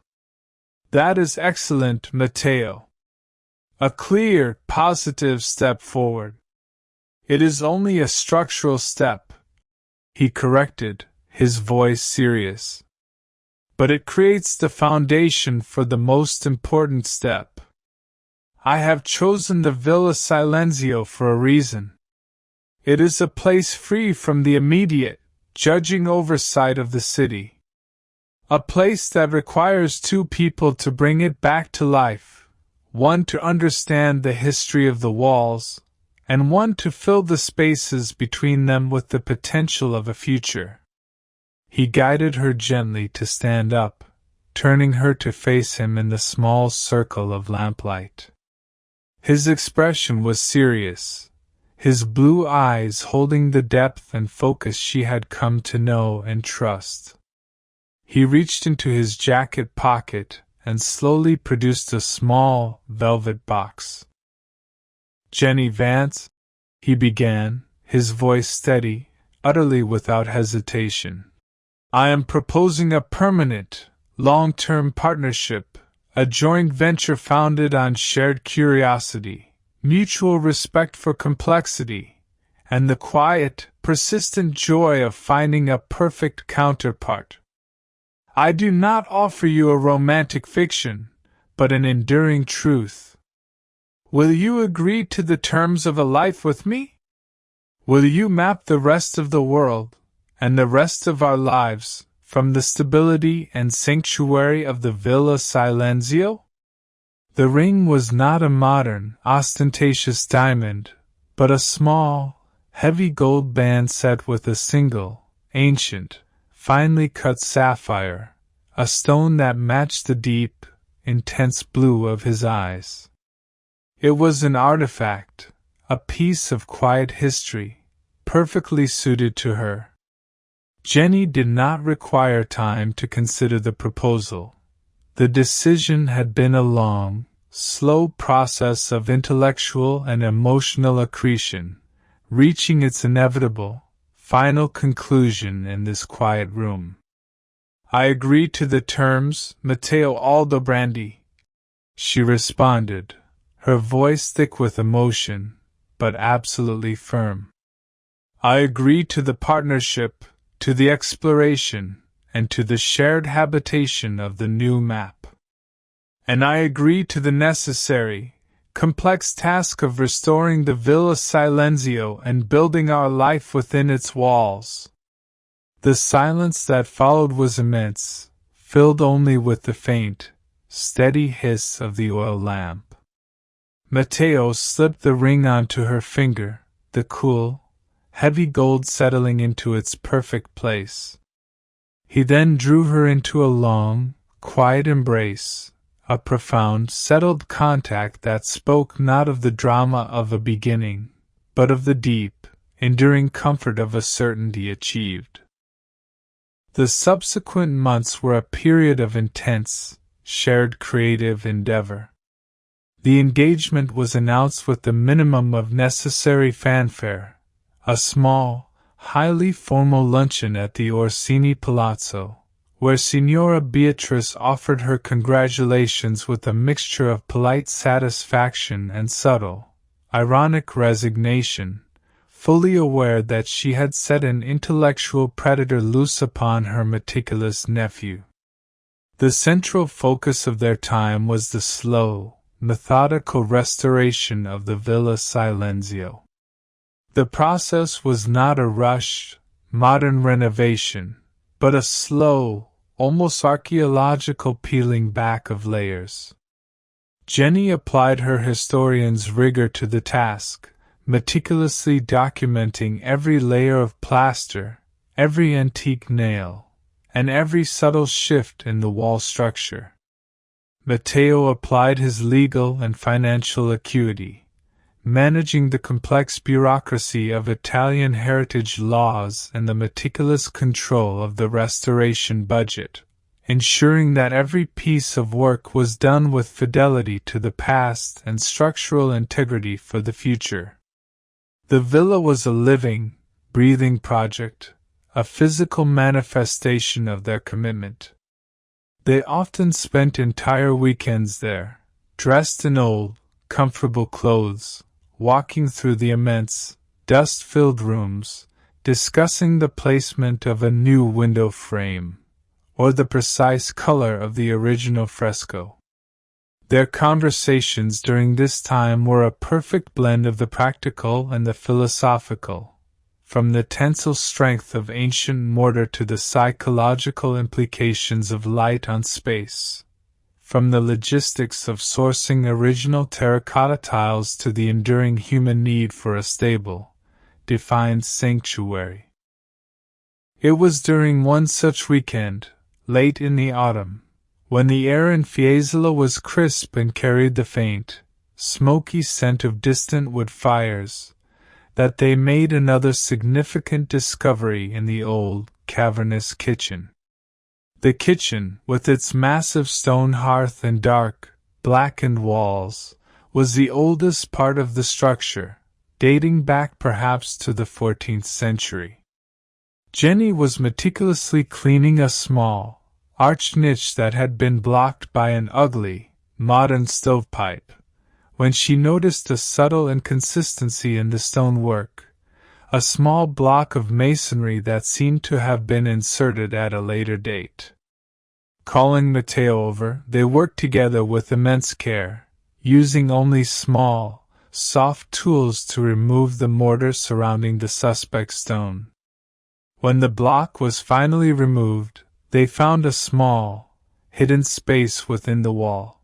"That is excellent, Mateo. A clear, positive step forward. It is only a structural step," he corrected, his voice serious. "But it creates the foundation for the most important step. I have chosen the Villa Silenzio for a reason. It is a place free from the immediate, judging oversight of the city. A place that requires two people to bring it back to life, one to understand the history of the walls, and one to fill the spaces between them with the potential of a future." He guided her gently to stand up, turning her to face him in the small circle of lamplight. His expression was serious, his blue eyes holding the depth and focus she had come to know and trust. He reached into his jacket pocket and slowly produced a small, velvet box. "Jenny Vance," he began, his voice steady, utterly without hesitation. "I am proposing a permanent, long-term partnership, a joint venture founded on shared curiosity, mutual respect for complexity, and the quiet, persistent joy of finding a perfect counterpart. I do not offer you a romantic fiction, but an enduring truth. Will you agree to the terms of a life with me? Will you map the rest of the world, and the rest of our lives, from the stability and sanctuary of the Villa Silenzio?" The ring was not a modern, ostentatious diamond, but a small, heavy gold band set with a single, ancient, finely cut sapphire, a stone that matched the deep, intense blue of his eyes. It was an artifact, a piece of quiet history, perfectly suited to her. Jenny did not require time to consider the proposal. The decision had been a long, slow process of intellectual and emotional accretion, reaching its inevitable, final conclusion in this quiet room. "I agree to the terms, Mateo Aldobrandi," she responded, her voice thick with emotion, but absolutely firm. "I agree to the partnership, to the exploration, and to the shared habitation of the new map. And I agree to the necessary, complex task of restoring the Villa Silenzio and building our life within its walls. The silence that followed was immense, filled only with the faint, steady hiss of the oil lamp. Mateo slipped the ring onto her finger, the cool, heavy gold settling into its perfect place. He then drew her into a long, quiet embrace, a profound, settled contact that spoke not of the drama of a beginning, but of the deep, enduring comfort of a certainty achieved. The subsequent months were a period of intense, shared creative endeavor. The engagement was announced with the minimum of necessary fanfare, a small, highly formal luncheon at the Orsini Palazzo, where Signora Beatrice offered her congratulations with a mixture of polite satisfaction and subtle, ironic resignation, fully aware that she had set an intellectual predator loose upon her meticulous nephew. The central focus of their time was the slow, methodical restoration of the Villa Silenzio. The process was not a rushed, modern renovation, but a slow, almost archaeological peeling back of layers. Jenny applied her historian's rigor to the task, meticulously documenting every layer of plaster, every antique nail, and every subtle shift in the wall structure. Mateo applied his legal and financial acuity, managing the complex bureaucracy of Italian heritage laws and the meticulous control of the restoration budget, ensuring that every piece of work was done with fidelity to the past and structural integrity for the future. The villa was a living, breathing project, a physical manifestation of their commitment. They often spent entire weekends there, dressed in old, comfortable clothes, walking through the immense, dust-filled rooms, discussing the placement of a new window frame, or the precise color of the original fresco. Their conversations during this time were a perfect blend of the practical and the philosophical, from the tensile strength of ancient mortar to the psychological implications of light on space, from the logistics of sourcing original terracotta tiles to the enduring human need for a stable, defined sanctuary. It was during one such weekend, late in the autumn, when the air in Fiesole was crisp and carried the faint, smoky scent of distant wood fires, that they made another significant discovery in the old, cavernous kitchen. The kitchen, with its massive stone hearth and dark, blackened walls, was the oldest part of the structure, dating back perhaps to the 14th century. Jenny was meticulously cleaning a small, arched niche that had been blocked by an ugly, modern stovepipe, when she noticed a subtle inconsistency in the stonework, a small block of masonry that seemed to have been inserted at a later date. Calling Mateo over, they worked together with immense care, using only small, soft tools to remove the mortar surrounding the suspect stone. When the block was finally removed, they found a small, hidden space within the wall.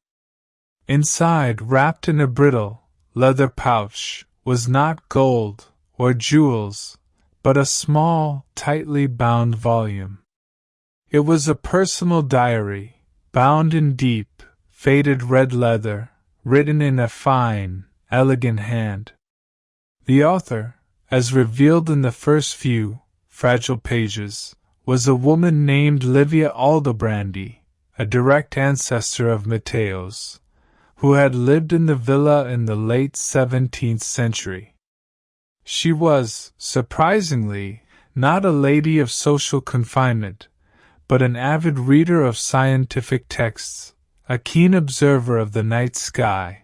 Inside, wrapped in a brittle, leather pouch, was not gold or jewels, but a small, tightly bound volume. It was a personal diary, bound in deep, faded red leather, written in a fine, elegant hand. The author, as revealed in the first few, fragile pages, was a woman named Livia Aldobrandi, a direct ancestor of Mateo's, who had lived in the villa in the late 17th century. She was, surprisingly, not a lady of social confinement, but an avid reader of scientific texts, a keen observer of the night sky,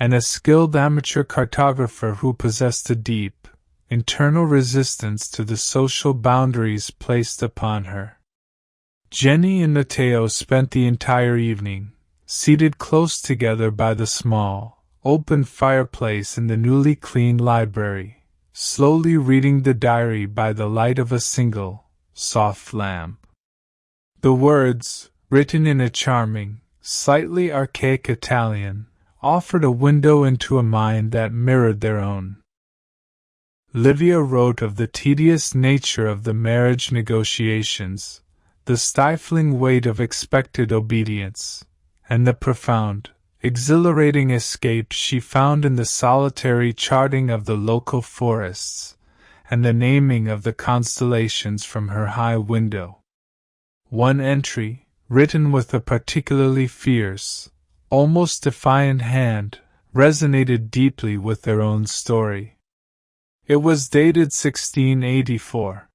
and a skilled amateur cartographer who possessed a deep, internal resistance to the social boundaries placed upon her. Jenny and Mateo spent the entire evening, seated close together by the small, open fireplace in the newly cleaned library, slowly reading the diary by the light of a single, soft lamp. The words, written in a charming, slightly archaic Italian, offered a window into a mind that mirrored their own. Livia wrote of the tedious nature of the marriage negotiations, the stifling weight of expected obedience, and the profound, exhilarating escape she found in the solitary charting of the local forests, and the naming of the constellations from her high window. One entry, written with a particularly fierce, almost defiant hand, resonated deeply with their own story. It was dated 1684.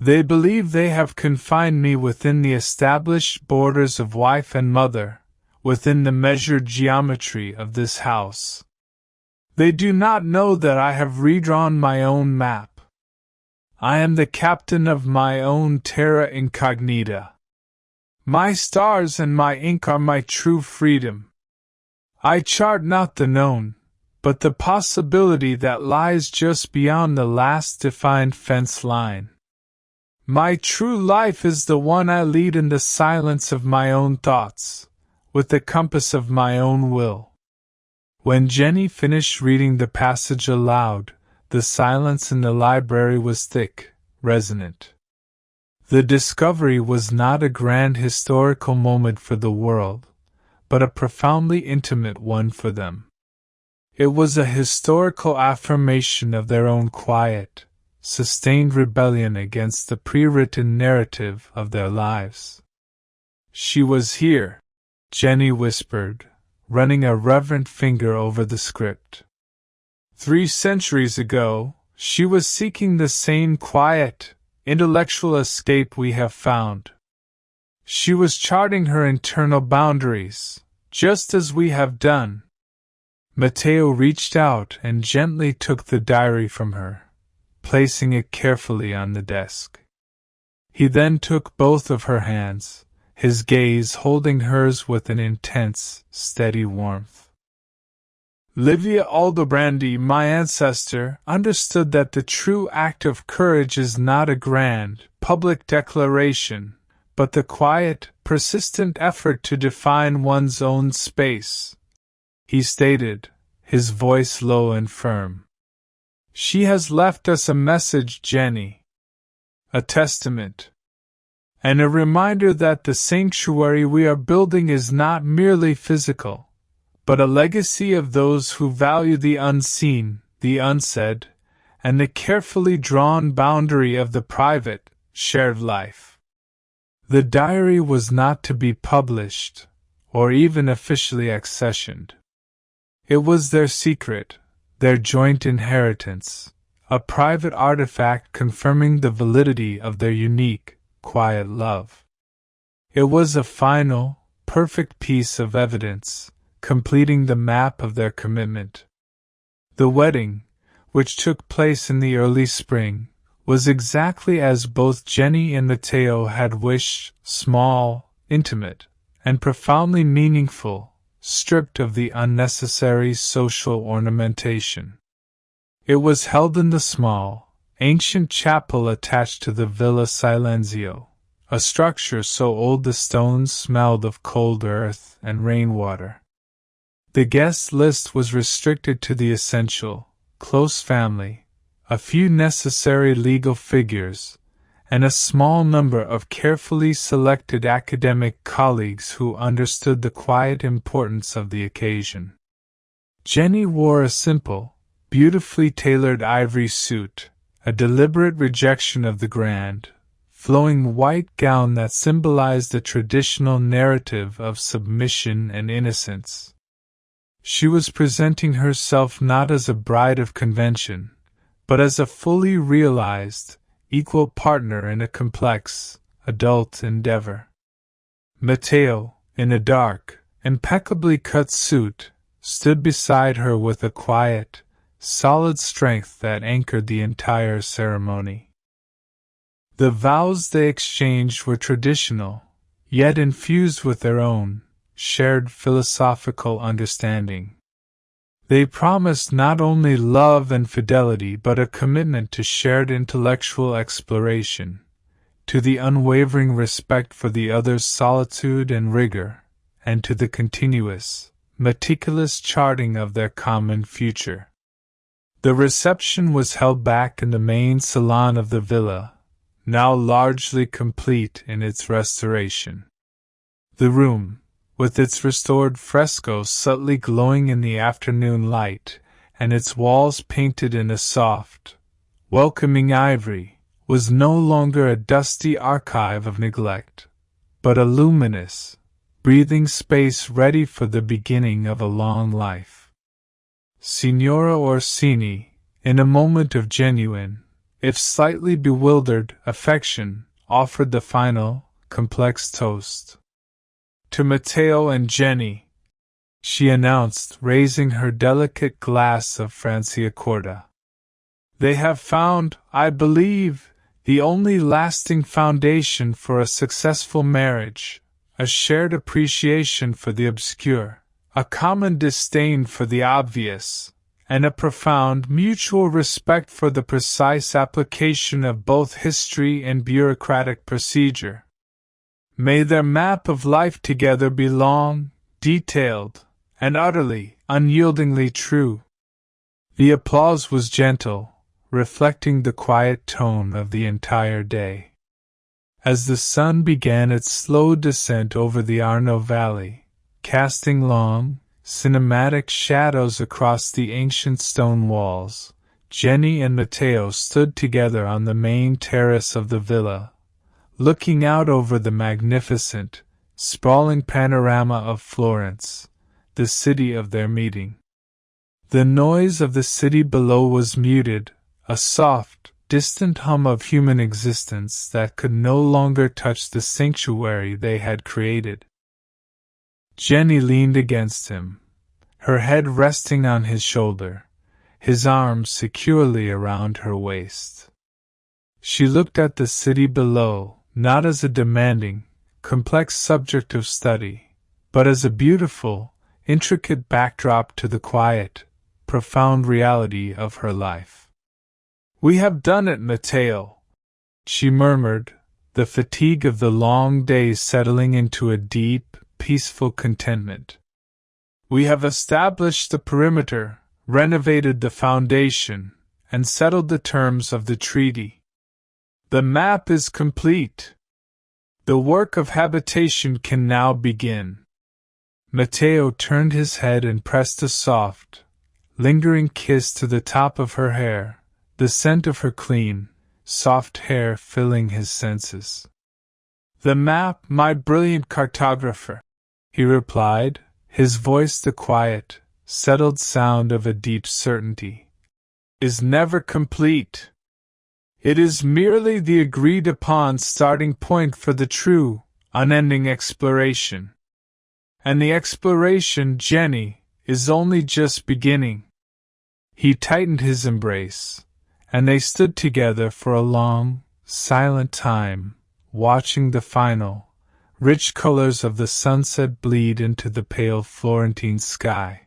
They believe they have confined me within the established borders of wife and mother, within the measured geometry of this house. They do not know that I have redrawn my own map. I am the captain of my own terra incognita. My stars and my ink are my true freedom. I chart not the known, but the possibility that lies just beyond the last defined fence line. My true life is the one I lead in the silence of my own thoughts, with the compass of my own will. When Jenny finished reading the passage aloud, the silence in the library was thick, resonant. The discovery was not a grand historical moment for the world, but a profoundly intimate one for them. It was a historical affirmation of their own quiet, sustained rebellion against the pre-written narrative of their lives. "She was here," Jenny whispered, running a reverent finger over the script. 3 centuries ago, she was seeking the same quiet, intellectual escape we have found. She was charting her internal boundaries, just as we have done. Mateo reached out and gently took the diary from her, placing it carefully on the desk. He then took both of her hands, his gaze holding hers with an intense, steady warmth. Livia Aldobrandi, my ancestor, understood that the true act of courage is not a grand, public declaration, but the quiet, persistent effort to define one's own space. He stated, his voice low and firm. She has left us a message, Jenny. A testament. And a reminder that the sanctuary we are building is not merely physical, but a legacy of those who value the unseen, the unsaid, and the carefully drawn boundary of the private, shared life. The diary was not to be published, or even officially accessioned. It was their secret, their joint inheritance, a private artifact confirming the validity of their unique, quiet love. It was a final, perfect piece of evidence, completing the map of their commitment. The wedding, which took place in the early spring, was exactly as both Jenny and Mateo had wished, small, intimate, and profoundly meaningful, stripped of the unnecessary social ornamentation. It was held in the small, ancient chapel attached to the Villa Silenzio, a structure so old the stones smelled of cold earth and rainwater. The guest list was restricted to the essential, close family, a few necessary legal figures, and a small number of carefully selected academic colleagues who understood the quiet importance of the occasion. Jenny wore a simple, beautifully tailored ivory suit, a deliberate rejection of the grand, flowing white gown that symbolized the traditional narrative of submission and innocence. She was presenting herself not as a bride of convention, but as a fully realized, equal partner in a complex, adult endeavor. Mateo, in a dark, impeccably cut suit, stood beside her with a quiet, solid strength that anchored the entire ceremony. The vows they exchanged were traditional, yet infused with their own, shared philosophical understanding. They promised not only love and fidelity but a commitment to shared intellectual exploration, to the unwavering respect for the other's solitude and rigor, and to the continuous, meticulous charting of their common future. The reception was held back in the main salon of the villa, now largely complete in its restoration. The room, with its restored frescoes subtly glowing in the afternoon light, and its walls painted in a soft, welcoming ivory, was no longer a dusty archive of neglect, but a luminous, breathing space ready for the beginning of a long life. Signora Orsini, in a moment of genuine, if slightly bewildered, affection, offered the final, complex toast. To Mateo and Jenny, she announced, raising her delicate glass of Franciacorta. They have found, I believe, the only lasting foundation for a successful marriage, a shared appreciation for the obscure, a common disdain for the obvious, and a profound mutual respect for the precise application of both history and bureaucratic procedure. May their map of life together be long, detailed, and utterly, unyieldingly true. The applause was gentle, reflecting the quiet tone of the entire day. As the sun began its slow descent over the Arno Valley, casting long, cinematic shadows across the ancient stone walls, Jenny and Mateo stood together on the main terrace of the villa, looking out over the magnificent, sprawling panorama of Florence, the city of their meeting. The noise of the city below was muted, a soft, distant hum of human existence that could no longer touch the sanctuary they had created. Jenny leaned against him, her head resting on his shoulder, his arms securely around her waist. She looked at the city below, not as a demanding, complex subject of study, but as a beautiful, intricate backdrop to the quiet, profound reality of her life. "We have done it, Mateo," she murmured, the fatigue of the long days settling into a deep, peaceful contentment. "We have established the perimeter, renovated the foundation, and settled the terms of the treaty. The map is complete. The work of habitation can now begin." Mateo turned his head and pressed a soft, lingering kiss to the top of her hair, the scent of her clean, soft hair filling his senses. "The map, my brilliant cartographer," he replied, his voice the quiet, settled sound of a deep certainty, "is never complete. It is merely the agreed-upon starting point for the true, unending exploration. And the exploration, Jenny, is only just beginning." He tightened his embrace, and they stood together for a long, silent time, watching the final, rich colors of the sunset bleed into the pale Florentine sky.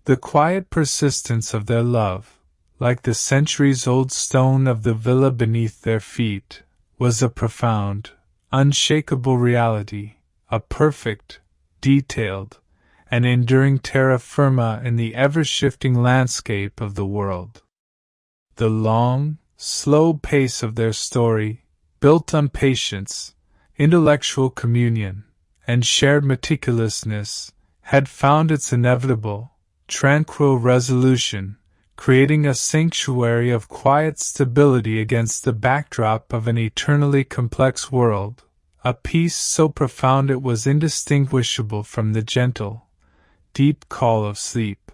The quiet persistence of their love, like the centuries-old stone of the villa beneath their feet, was a profound, unshakable reality, a perfect, detailed, and enduring terra firma in the ever-shifting landscape of the world. The long, slow pace of their story, built on patience, intellectual communion, and shared meticulousness, had found its inevitable, tranquil resolution, creating a sanctuary of quiet stability against the backdrop of an eternally complex world, a peace so profound it was indistinguishable from the gentle, deep call of sleep.